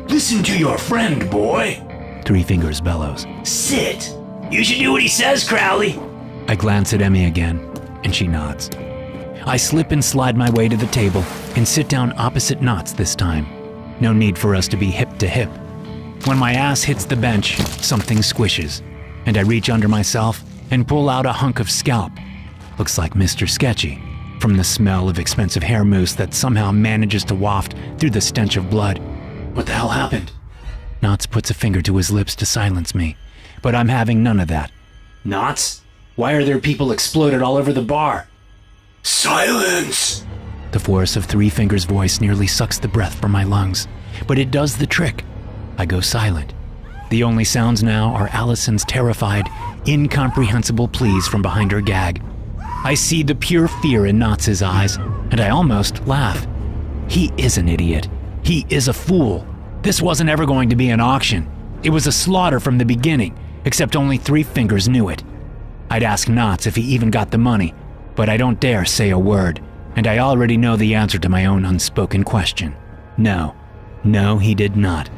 Listen to your friend, boy. 3 Fingers bellows. Sit. You should do what he says, Crowley. I glance at Emmy again, and she nods. I slip and slide my way to the table and sit down opposite Knott's this time. No need for us to be hip to hip. When my ass hits the bench, something squishes, and I reach under myself and pull out a hunk of scalp. Looks like Mr. Sketchy, from the smell of expensive hair mousse that somehow manages to waft through the stench of blood. What the hell happened? Knotts puts a finger to his lips to silence me, but I'm having none of that. Knotts? Why are there people exploded all over the bar? Silence! The force of 3 Fingers' voice nearly sucks the breath from my lungs, but it does the trick. I go silent. The only sounds now are Allison's terrified, incomprehensible pleas from behind her gag. I see the pure fear in Knotts' eyes, and I almost laugh. He is an idiot. He is a fool. This wasn't ever going to be an auction. It was a slaughter from the beginning, except only 3 Fingers knew it. I'd ask Knotts if he even got the money, but I don't dare say a word, and I already know the answer to my own unspoken question. No, he did not.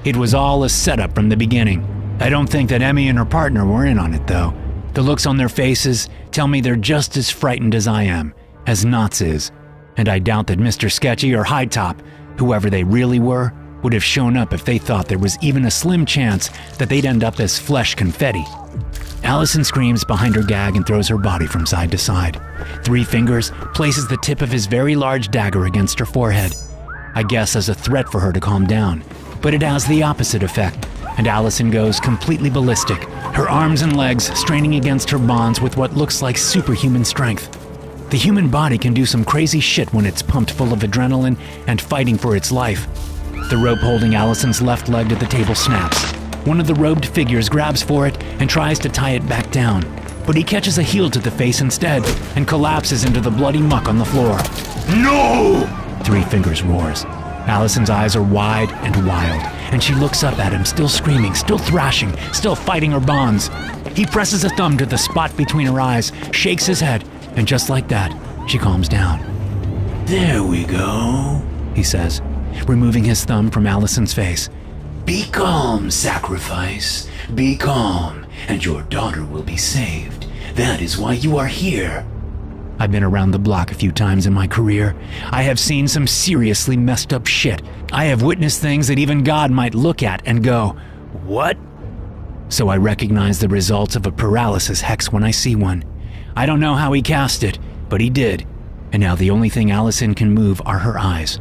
It was all a setup from the beginning. I don't think that Emmy and her partner were in on it, though. The looks on their faces tell me they're just as frightened as I am, as Knotts is, and I doubt that Mr. Sketchy or High Top, whoever they really were, would have shown up if they thought there was even a slim chance that they'd end up as flesh confetti. Allison screams behind her gag and throws her body from side to side. 3 Fingers places the tip of his very large dagger against her forehead. I guess as a threat for her to calm down, but it has the opposite effect, and Allison goes completely ballistic, her arms and legs straining against her bonds with what looks like superhuman strength. The human body can do some crazy shit when it's pumped full of adrenaline and fighting for its life. The rope holding Allison's left leg to the table snaps. One of the robed figures grabs for it and tries to tie it back down, but he catches a heel to the face instead and collapses into the bloody muck on the floor. No! 3 Fingers roars. Allison's eyes are wide and wild, and she looks up at him, still screaming, still thrashing, still fighting her bonds. He presses a thumb to the spot between her eyes, shakes his head, and just like that, she calms down. There we go, he says, removing his thumb from Allison's face. Be calm, sacrifice. Be calm, and your daughter will be saved. That is why you are here. I've been around the block a few times in my career. I have seen some seriously messed up shit. I have witnessed things that even God might look at and go, "What?" So I recognize the results of a paralysis hex when I see one. I don't know how he cast it, but he did. And now the only thing Allison can move are her eyes,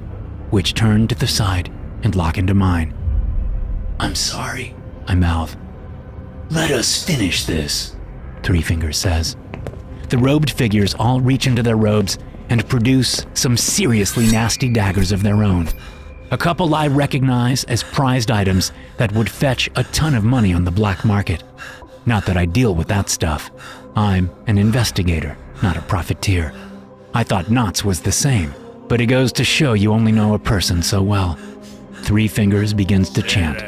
which turn to the side and lock into mine. I'm sorry, I mouth. Let us finish this, 3 Fingers says. The robed figures all reach into their robes and produce some seriously nasty daggers of their own. A couple I recognize as prized items that would fetch a ton of money on the black market. Not that I deal with that stuff. I'm an investigator, not a profiteer. I thought Knotts was the same, but it goes to show you only know a person so well. 3 Fingers begins to chant,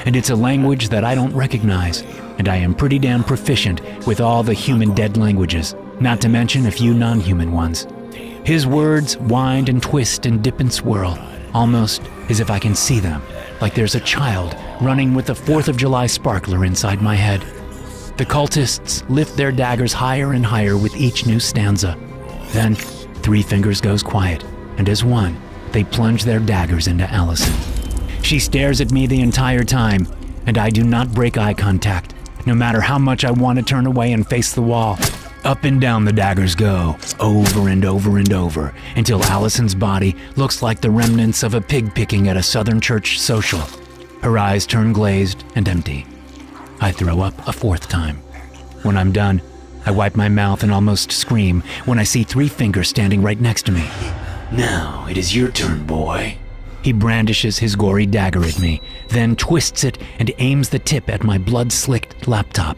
and it's a language that I don't recognize, and I am pretty damn proficient with all the human dead languages, not to mention a few non-human ones. His words wind and twist and dip and swirl, almost as if I can see them, like there's a child running with a 4th of July sparkler inside my head. The cultists lift their daggers higher and higher with each new stanza. Then 3 Fingers goes quiet, and as one, they plunge their daggers into Allison. She stares at me the entire time, and I do not break eye contact, no matter how much I want to turn away and face the wall. Up and down the daggers go, over and over and over, until Allison's body looks like the remnants of a pig picking at a Southern church social. Her eyes turn glazed and empty. I throw up a 4th time. When I'm done, I wipe my mouth and almost scream when I see 3 fingers standing right next to me. Now it is your turn, boy. He brandishes his gory dagger at me, then twists it and aims the tip at my blood-slicked laptop.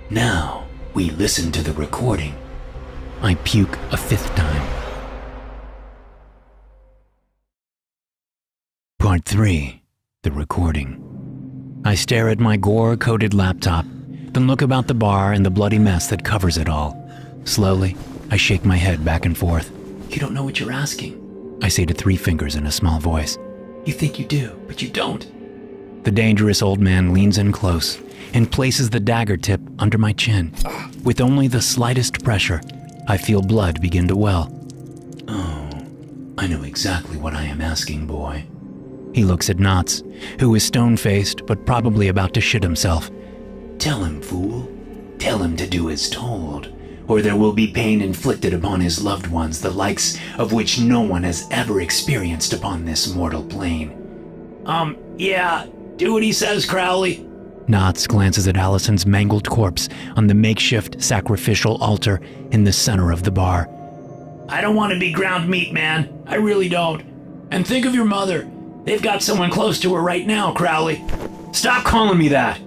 Now we listen to the recording. I puke a 5th time. Part 3. The recording. I stare at my gore-coated laptop, then look about the bar and the bloody mess that covers it all. Slowly, I shake my head back and forth. You don't know what you're asking. I say to 3 fingers in a small voice. You think you do, but you don't. The dangerous old man leans in close and places the dagger tip under my chin. With only the slightest pressure, I feel blood begin to well. Oh, I know exactly what I am asking, boy. He looks at Knots, who is stone-faced but probably about to shit himself. Tell him, fool. Tell him to do as told, or there will be pain inflicted upon his loved ones, the likes of which no one has ever experienced upon this mortal plane. Yeah, do what he says, Crowley. Knots glances at Allison's mangled corpse on the makeshift sacrificial altar in the center of the bar. I don't want to be ground meat, man. I really don't. And think of your mother. They've got someone close to her right now, Crowley. Stop calling me that!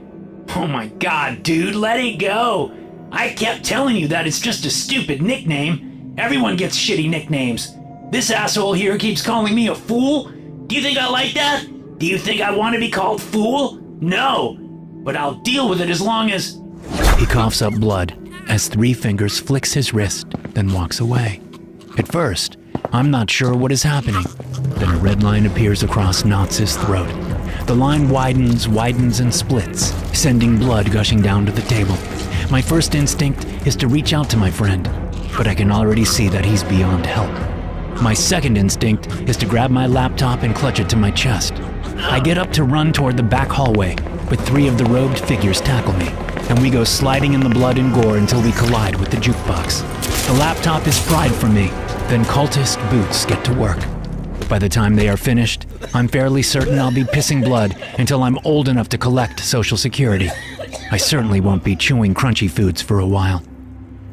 Oh my god, dude, let it go. I kept telling you that it's just a stupid nickname. Everyone gets shitty nicknames. This asshole here keeps calling me a fool? Do you think I like that? Do you think I want to be called fool? No. But I'll deal with it as long as... He coughs up blood as 3 fingers flicks his wrist, then walks away. At first, I'm not sure what is happening. Then a red line appears across Knots' throat. The line widens, and splits, sending blood gushing down to the table. My first instinct is to reach out to my friend, but I can already see that he's beyond help. My second instinct is to grab my laptop and clutch it to my chest. I get up to run toward the back hallway, but 3 of the robed figures tackle me, and we go sliding in the blood and gore until we collide with the jukebox. The laptop is pried from me, then cultist boots get to work. By the time they are finished, I'm fairly certain I'll be pissing blood until I'm old enough to collect Social Security. I certainly won't be chewing crunchy foods for a while.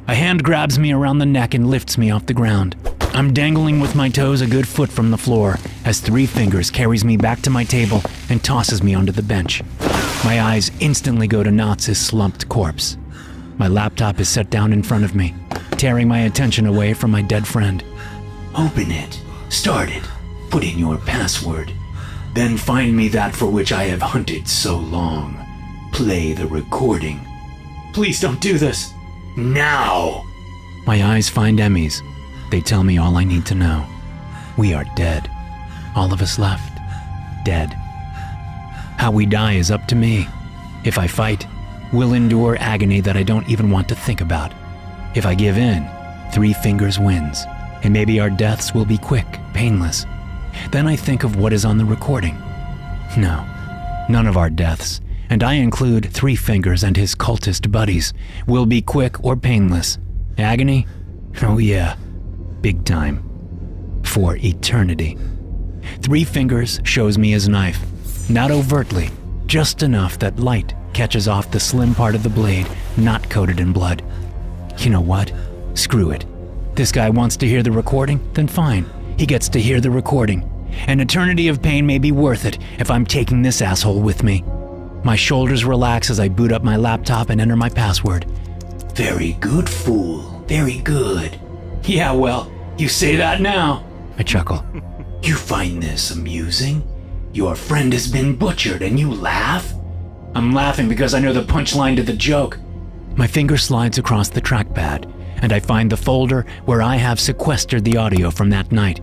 A hand grabs me around the neck and lifts me off the ground. I'm dangling with my toes a good foot from the floor as 3 fingers carries me back to my table and tosses me onto the bench. My eyes instantly go to Knots' slumped corpse. My laptop is set down in front of me, tearing my attention away from my dead friend. Open it. Start it. Put in your password. Then find me that for which I have hunted so long. Play the recording. Please don't do this. Now! My eyes find Emmy's. They tell me all I need to know. We are dead. All of us left. Dead. How we die is up to me. If I fight, we'll endure agony that I don't even want to think about. If I give in, 3 fingers wins, and maybe our deaths will be quick, painless. Then I think of what is on the recording. No, none of our deaths, and I include 3 fingers and his cultist buddies, will be quick or painless. Agony? Oh yeah, big time. For eternity. 3 fingers shows me his knife, not overtly, just enough that light catches off the slim part of the blade not coated in blood. You know what? Screw it. This guy wants to hear the recording? Then fine. He gets to hear the recording. An eternity of pain may be worth it if I'm taking this asshole with me. My shoulders relax as I boot up my laptop and enter my password. Very good, fool. Very good. Yeah, well, you say that now. I chuckle. You find this amusing? Your friend has been butchered and you laugh? I'm laughing because I know the punchline to the joke. My finger slides across the trackpad, and I find the folder where I have sequestered the audio from that night.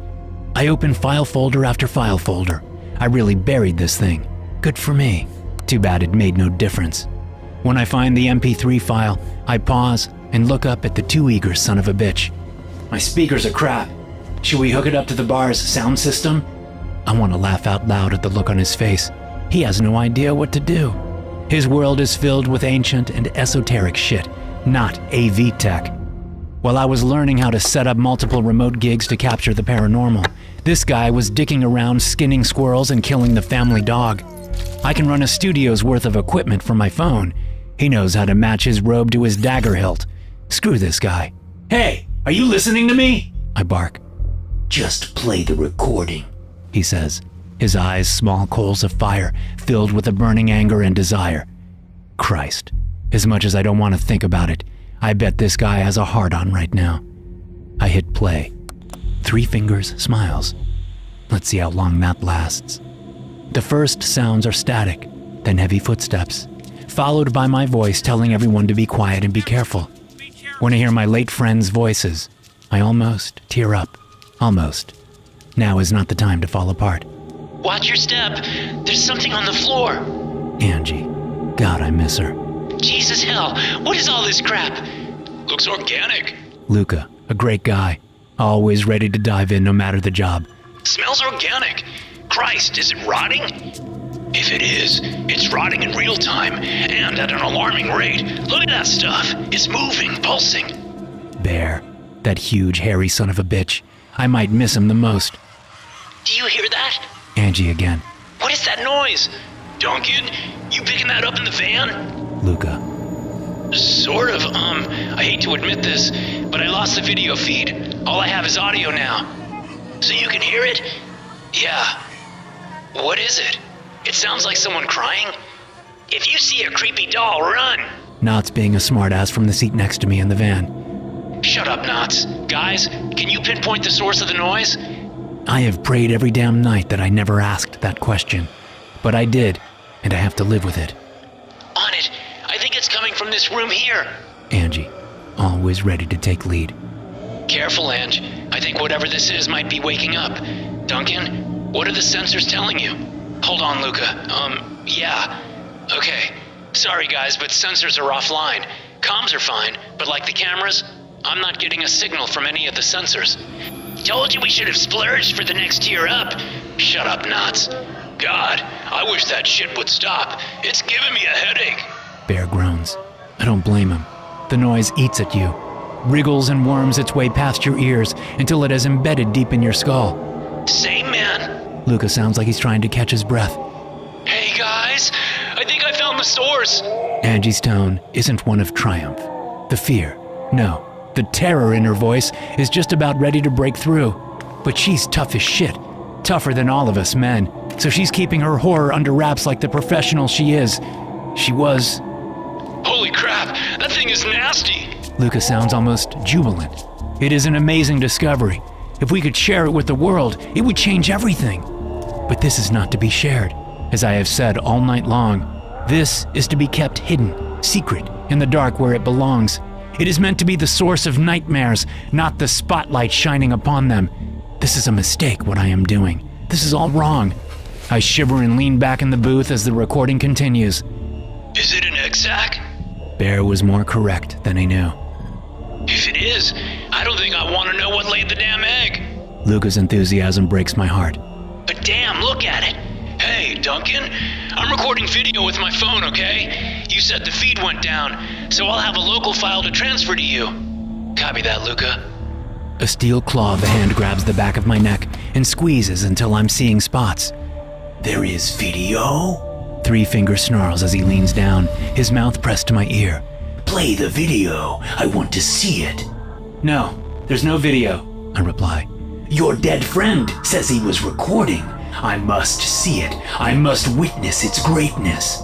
I open file folder after file folder. I really buried this thing. Good for me. Too bad it made no difference. When I find the MP3 file, I pause and look up at the too eager son of a bitch. My speakers are crap. Should we hook it up to the bar's sound system? I want to laugh out loud at the look on his face. He has no idea what to do. His world is filled with ancient and esoteric shit, not AV tech. While I was learning how to set up multiple remote gigs to capture the paranormal, this guy was dicking around skinning squirrels and killing the family dog. I can run a studio's worth of equipment from my phone. He knows how to match his robe to his dagger hilt. Screw this guy. Hey, are you listening to me? I bark. Just play the recording, he says, his eyes small coals of fire filled with a burning anger and desire. Christ, as much as I don't want to think about it, I bet this guy has a hard-on right now. I hit play. Three Fingers smiles. Let's see how long that lasts. The first sounds are static, then heavy footsteps, followed by my voice telling everyone to be quiet and be careful. When I hear my late friends' voices, I almost tear up. Almost. Now is not the time to fall apart. Watch your step. There's something on the floor. Angie. God, I miss her. Jesus hell, what is all this crap? Looks organic. Luca, a great guy. Always ready to dive in no matter the job. Smells organic. Christ, is it rotting? If it is, it's rotting in real time and at an alarming rate. Look at that stuff. It's moving, pulsing. Bear. That huge, hairy son of a bitch. I might miss him the most. Do you hear that? Angie again. What is that noise? Duncan, you picking that up in the van? Luca. Sort of, I hate to admit this, but I lost the video feed. All I have is audio now. So you can hear it? Yeah. What is it? It sounds like someone crying. If you see a creepy doll, run! Knott's being a smartass from the seat next to me in the van. Shut up, Knots. Guys, can you pinpoint the source of the noise? I have prayed every damn night that I never asked that question. But I did, and I have to live with it. On it. I think it's coming from this room here. Angie, always ready to take lead. Careful, Ange. I think whatever this is might be waking up. Duncan, what are the sensors telling you? Hold on, Luca. Yeah. Okay. Sorry, guys, but sensors are offline. Comms are fine, but like the cameras, I'm not getting a signal from any of the sensors. Told you we should have splurged for the next tier up. Shut up, Knots. God, I wish that shit would stop. It's giving me a headache. Bear groans. I don't blame him. The noise eats at you, wriggles and worms its way past your ears until it has embedded deep in your skull. Same man. Luca sounds like he's trying to catch his breath. Hey guys, I think I found the source. Angie's tone isn't one of triumph. The fear, no. The terror in her voice is just about ready to break through. But she's tough as shit. Tougher than all of us men. So she's keeping her horror under wraps like the professional she is. She was. Holy crap, that thing is nasty. Luca sounds almost jubilant. It is an amazing discovery. If we could share it with the world, it would change everything. But this is not to be shared. As I have said all night long, this is to be kept hidden, secret, in the dark where it belongs. It is meant to be the source of nightmares, not the spotlight shining upon them. This is a mistake, what I am doing. This is all wrong. I shiver and lean back in the booth as the recording continues. Is it an exec? Bear was more correct than I knew. If it is, I don't think I want to know what laid the damn egg. Luca's enthusiasm breaks my heart. But damn, look at it. Hey, Duncan, I'm recording video with my phone, okay? You said the feed went down, so I'll have a local file to transfer to you. Copy that, Luca. A steel claw of a hand grabs the back of my neck and squeezes until I'm seeing spots. There is video? Three Fingers snarls as he leans down, his mouth pressed to my ear. Play the video. I want to see it. No, there's no video, I reply. Your dead friend says he was recording. I must see it. I must witness its greatness.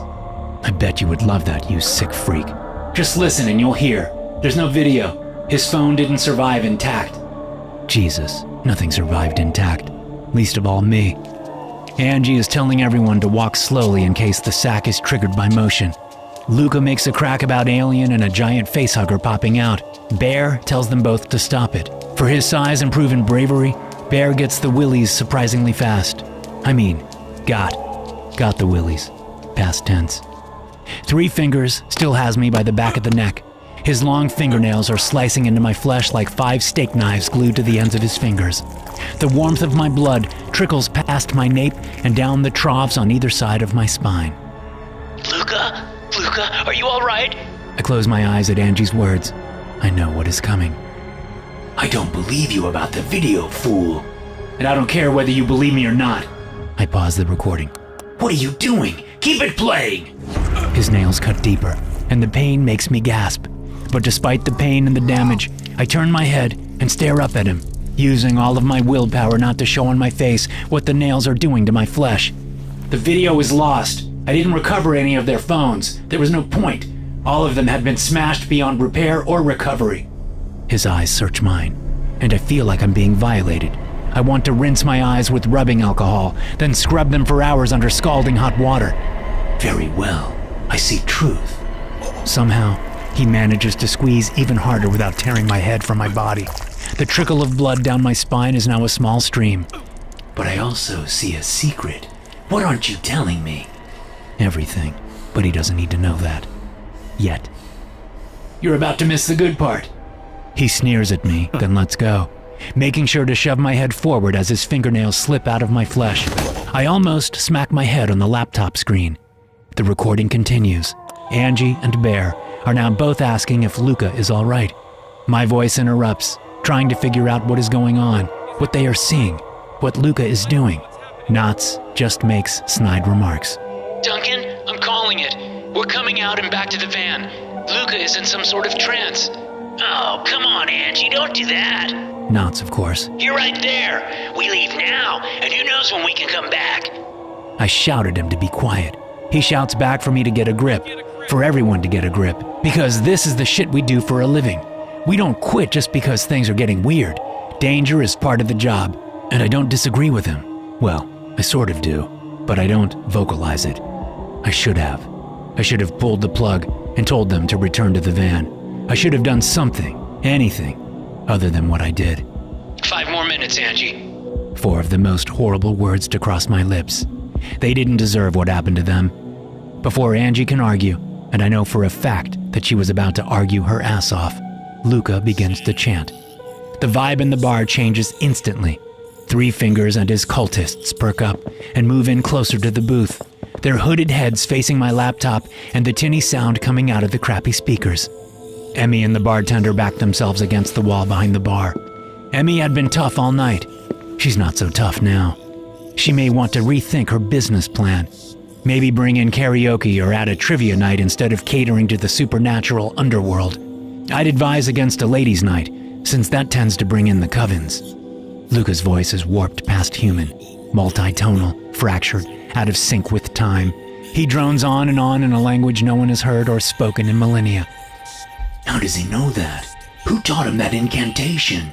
I bet you would love that, you sick freak. Just listen and you'll hear. There's no video. His phone didn't survive intact. Jesus, nothing survived intact. Least of all me. Angie is telling everyone to walk slowly in case the sack is triggered by motion. Luca makes a crack about Alien and a giant facehugger popping out. Bear tells them both to stop it. For his size and proven bravery, Bear gets the willies surprisingly fast. I mean, got the willies. Past tense. Three Fingers still has me by the back of the neck. His long fingernails are slicing into my flesh like 5 steak knives glued to the ends of his fingers. The warmth of my blood trickles past my nape and down the troughs on either side of my spine. Luca, are you all right? I close my eyes at Angie's words. I know what is coming. I don't believe you about the video, fool. And I don't care whether you believe me or not. I pause the recording. What are you doing? Keep it playing! His nails cut deeper, and the pain makes me gasp. But despite the pain and the damage, I turn my head and stare up at him, using all of my willpower not to show on my face what the nails are doing to my flesh. The video is lost. I didn't recover any of their phones. There was no point. All of them had been smashed beyond repair or recovery. His eyes search mine, and I feel like I'm being violated. I want to rinse my eyes with rubbing alcohol, then scrub them for hours under scalding hot water. Very well. I see truth. Somehow, he manages to squeeze even harder without tearing my head from my body. The trickle of blood down my spine is now a small stream. But I also see a secret. What aren't you telling me? Everything, but he doesn't need to know that. Yet. You're about to miss the good part. He sneers at me, then lets go, making sure to shove my head forward as his fingernails slip out of my flesh. I almost smack my head on the laptop screen. The recording continues. Angie and Bear are now both asking if Luca is all right. My voice interrupts, trying to figure out what is going on, what they are seeing, what Luca is doing. Knotts just makes snide remarks. Duncan, I'm calling it. We're coming out and back to the van. Luca is in some sort of trance. Oh, come on, Angie, don't do that. Knotts, of course. You're right there. We leave now, and who knows when we can come back. I shout at him to be quiet. He shouts back for me to get a grip, for everyone to get a grip, because this is the shit we do for a living. We don't quit just because things are getting weird. Danger is part of the job, and I don't disagree with him. Well, I sort of do, but I don't vocalize it. I should have. I should have pulled the plug and told them to return to the van. I should have done something, anything, other than what I did. 5 more minutes, Angie. 4 of the most horrible words to cross my lips. They didn't deserve what happened to them. Before Angie can argue, and I know for a fact that she was about to argue her ass off, Luca begins to chant. The vibe in the bar changes instantly. 3 Fingers and his cultists perk up and move in closer to the booth, their hooded heads facing my laptop and the tinny sound coming out of the crappy speakers. Emmy and the bartender backed themselves against the wall behind the bar. Emmy had been tough all night. She's not so tough now. She may want to rethink her business plan. Maybe bring in karaoke or add a trivia night instead of catering to the supernatural underworld. I'd advise against a ladies' night, since that tends to bring in the covens. Luca's voice is warped past human, multi-tonal, fractured, out of sync with time. He drones on in a language no one has heard or spoken in millennia. How does he know that? Who taught him that incantation?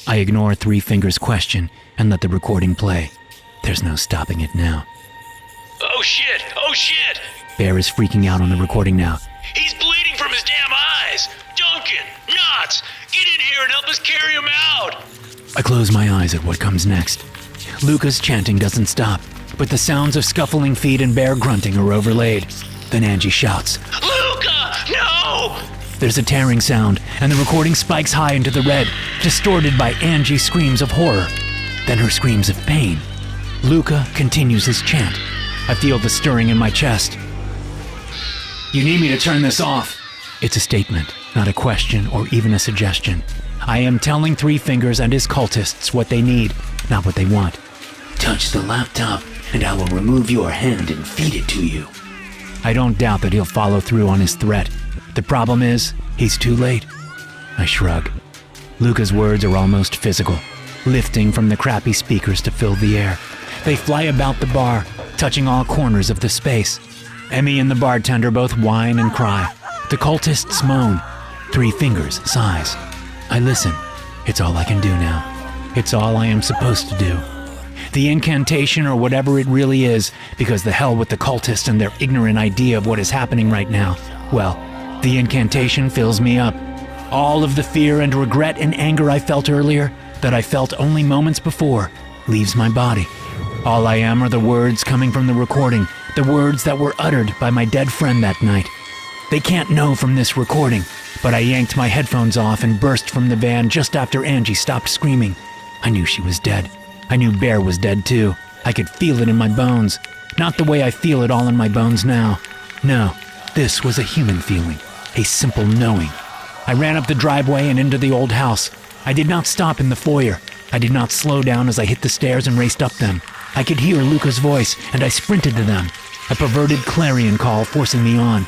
I ignore 3 Fingers' question and let the recording play. There's no stopping it now. Oh shit! Oh shit! Bear is freaking out on the recording now. He's bleeding from his damn eyes! Duncan! Knotts! Get in here and help us carry him out! I close my eyes at what comes next. Luca's chanting doesn't stop, but the sounds of scuffling feet and Bear grunting are overlaid. Then Angie shouts, Luca! No! There's a tearing sound, and the recording spikes high into the red, distorted by Angie's screams of horror, then her screams of pain. Luca continues his chant. I feel the stirring in my chest. You need me to turn this off. It's a statement, not a question or even a suggestion. I am telling 3 Fingers and his cultists what they need, not what they want. Touch the laptop, and I will remove your hand and feed it to you. I don't doubt that he'll follow through on his threat. The problem is, he's too late. I shrug. Luca's words are almost physical, lifting from the crappy speakers to fill the air. They fly about the bar, touching all corners of the space. Emmy and the bartender both whine and cry. The cultists moan. 3 Fingers sighs. I listen. It's all I can do now. It's all I am supposed to do. The incantation or whatever it really is, because the hell with the cultists and their ignorant idea of what is happening right now. Well, the incantation fills me up. All of the fear and regret and anger I felt earlier, that I felt only moments before, leaves my body. All I am are the words coming from the recording, the words that were uttered by my dead friend that night. They can't know from this recording, but I yanked my headphones off and burst from the van just after Angie stopped screaming. I knew she was dead. I knew Bear was dead too. I could feel it in my bones. Not the way I feel it all in my bones now. No, this was a human feeling, a simple knowing. I ran up the driveway and into the old house. I did not stop in the foyer. I did not slow down as I hit the stairs and raced up them. I could hear Luca's voice, and I sprinted to them, a perverted clarion call forcing me on.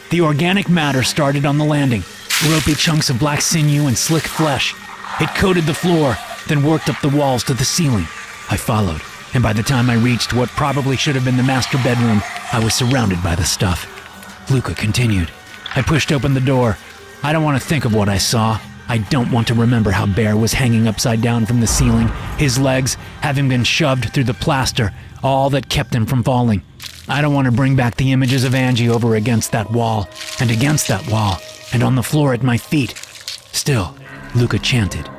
The organic matter started on the landing. ropey chunks of black sinew and slick flesh. It coated the floor, then worked up the walls to the ceiling. I followed, and by the time I reached what probably should have been the master bedroom, I was surrounded by the stuff. Luca continued. I pushed open the door. I don't want to think of what I saw. I don't want to remember how Bear was hanging upside down from the ceiling, his legs having been shoved through the plaster, all that kept him from falling. I don't want to bring back the images of Angie over against that wall, and against that wall, and on the floor at my feet. Still, Luca chanted.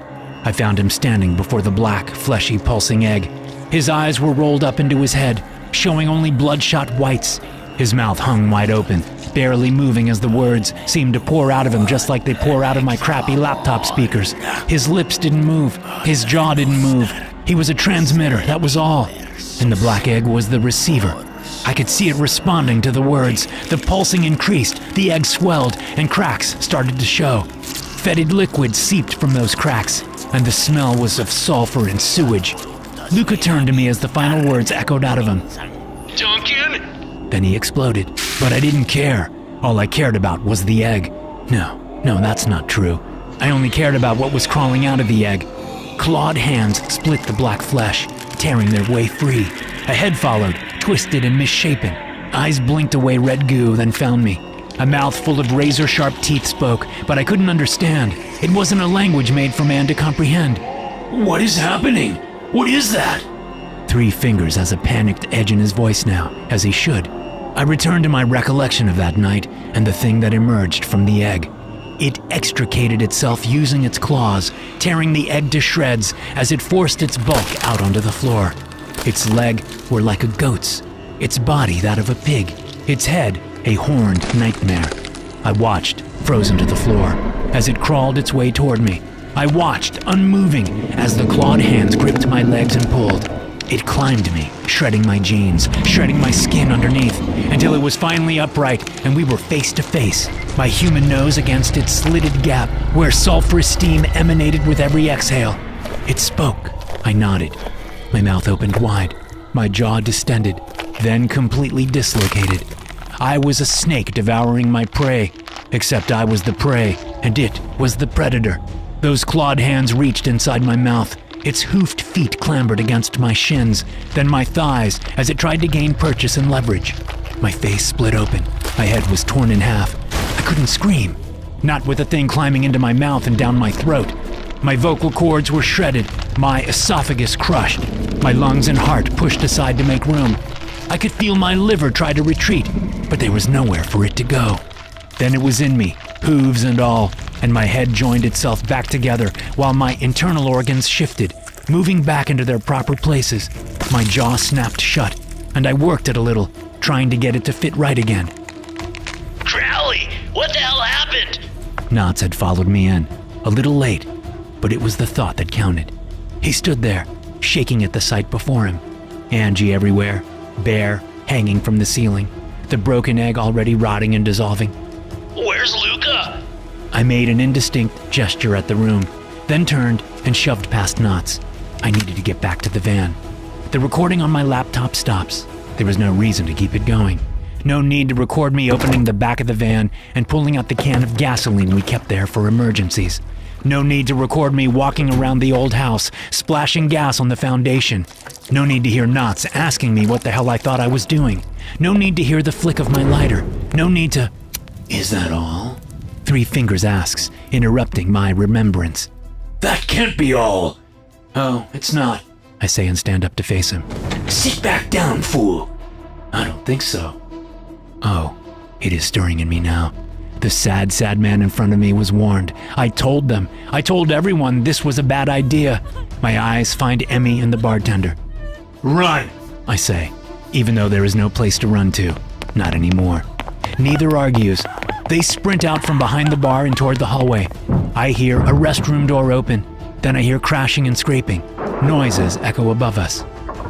I found him standing before the black, fleshy, pulsing egg. His eyes were rolled up into his head, showing only bloodshot whites. His mouth hung wide open, barely moving as the words seemed to pour out of him just like they pour out of my crappy laptop speakers. His lips didn't move. His jaw didn't move. He was a transmitter, that was all. And the black egg was the receiver. I could see it responding to the words. The pulsing increased, the egg swelled, and cracks started to show. Fetid liquid seeped from those cracks, and the smell was of sulfur and sewage. Luca turned to me as the final words echoed out of him. Duncan? Then he exploded, but I didn't care. All I cared about was the egg. No, that's not true. I only cared about what was crawling out of the egg. Clawed hands split the black flesh, tearing their way free. A head followed, twisted and misshapen. Eyes blinked away red goo, then found me. A mouth full of razor-sharp teeth spoke, but I couldn't understand. It wasn't a language made for man to comprehend. What is happening? What is that? 3 fingers has a panicked edge in his voice now, as he should. I returned to my recollection of that night and the thing that emerged from the egg. It extricated itself using its claws, tearing the egg to shreds as it forced its bulk out onto the floor. Its legs were like a goat's, its body that of a pig, its head a horned nightmare. I watched, frozen to the floor, as it crawled its way toward me. I watched, unmoving, as the clawed hands gripped my legs and pulled. It climbed me, shredding my jeans, shredding my skin underneath, until it was finally upright and we were face to face, my human nose against its slitted gap where sulfurous steam emanated with every exhale. It spoke. I nodded. My mouth opened wide, my jaw distended, then completely dislocated. I was a snake devouring my prey, except I was the prey and it was the predator. Those clawed hands reached inside my mouth. Its hoofed feet clambered against my shins, then my thighs as it tried to gain purchase and leverage. My face split open. My head was torn in half. I couldn't scream, not with the thing climbing into my mouth and down my throat. My vocal cords were shredded, my esophagus crushed, my lungs and heart pushed aside to make room. I could feel my liver try to retreat, but there was nowhere for it to go. Then it was in me, hooves and all, and my head joined itself back together while my internal organs shifted, moving back into their proper places. My jaw snapped shut, and I worked it a little, trying to get it to fit right again. Crowley, what the hell happened? Knots had followed me in, a little late, but it was the thought that counted. He stood there, shaking at the sight before him. Angie everywhere, Bear hanging from the ceiling, the broken egg already rotting and dissolving. Where's Luca? I made an indistinct gesture at the room, then turned and shoved past Knots. I needed to get back to the van. The recording on my laptop stops. There was no reason to keep it going. No need to record me opening the back of the van and pulling out the can of gasoline we kept there for emergencies. No need to record me walking around the old house, splashing gas on the foundation. No need to hear Knots asking me what the hell I thought I was doing. No need to hear the flick of my lighter. No need to... Is that all? 3 fingers asks, interrupting my remembrance. That can't be all. Oh, it's not, I say and stand up to face him. Sit back down, fool. I don't think so. Oh, it is stirring in me now. The sad, sad man in front of me was warned. I told them. I told everyone this was a bad idea. My eyes find Emmy and the bartender. Run, I say, even though there is no place to run to. Not anymore. Neither argues. They sprint out from behind the bar and toward the hallway. I hear a restroom door open. Then I hear crashing and scraping. Noises echo above us.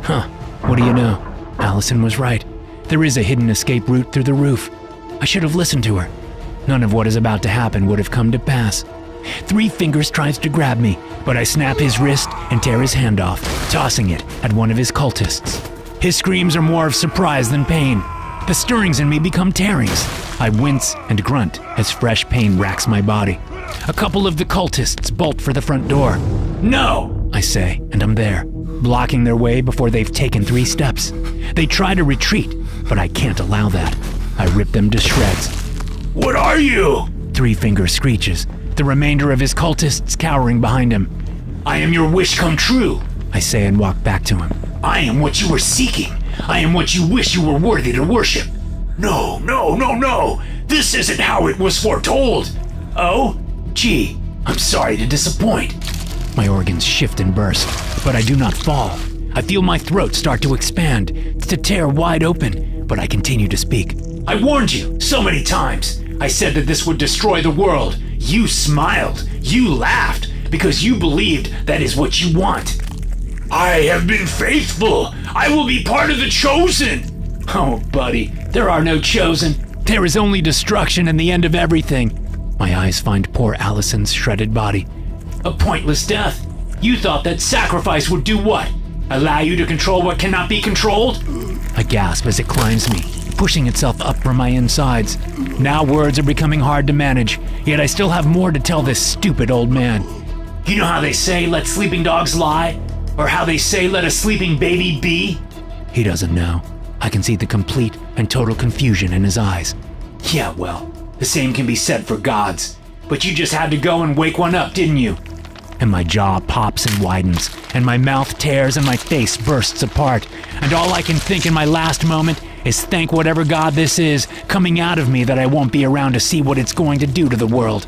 Huh, what do you know? Allison was right. There is a hidden escape route through the roof. I should have listened to her. None of what is about to happen would have come to pass. 3 fingers tries to grab me, but I snap his wrist and tear his hand off, tossing it at one of his cultists. His screams are more of surprise than pain. The stirrings in me become tearings. I wince and grunt as fresh pain racks my body. A couple of the cultists bolt for the front door. "No!" I say, and I'm there, blocking their way before they've taken 3 steps. They try to retreat, but I can't allow that. I rip them to shreds. "What are you?" Three Finger screeches, the remainder of his cultists cowering behind him. "I am your wish come true," I say and walk back to him. "I am what you were seeking. I am what you wish you were worthy to worship. No, no, no, no. This isn't how it was foretold. Oh? Gee, I'm sorry to disappoint." My organs shift and burst, but I do not fall. I feel my throat start to expand, to tear wide open, but I continue to speak. "I warned you so many times. I said that this would destroy the world. You smiled. You laughed because you believed that is what you want. I have been faithful. I will be part of the chosen." Oh, buddy, there are no chosen. There is only destruction and the end of everything. My eyes find poor Allison's shredded body. "A pointless death. You thought that sacrifice would do what? Allow you to control what cannot be controlled?" I gasp as it climbs me, pushing itself up from my insides. Now words are becoming hard to manage, yet I still have more to tell this stupid old man. You know how they say let sleeping dogs lie? Or how they say let a sleeping baby be? He doesn't know. I can see the complete and total confusion in his eyes. Yeah, well, the same can be said for gods. But you just had to go and wake one up, didn't you? And my jaw pops and widens, and my mouth tears and my face bursts apart, and all I can think in my last moment is thank whatever god this is coming out of me that I won't be around to see what it's going to do to the world.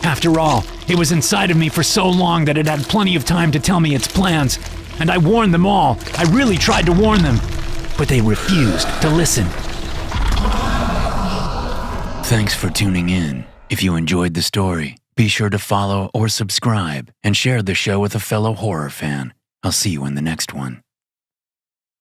After all, it was inside of me for so long that it had plenty of time to tell me its plans, and I warned them all. I really tried to warn them, but they refused to listen. Thanks for tuning in. If you enjoyed the story, be sure to follow or subscribe and share the show with a fellow horror fan. I'll see you in the next one.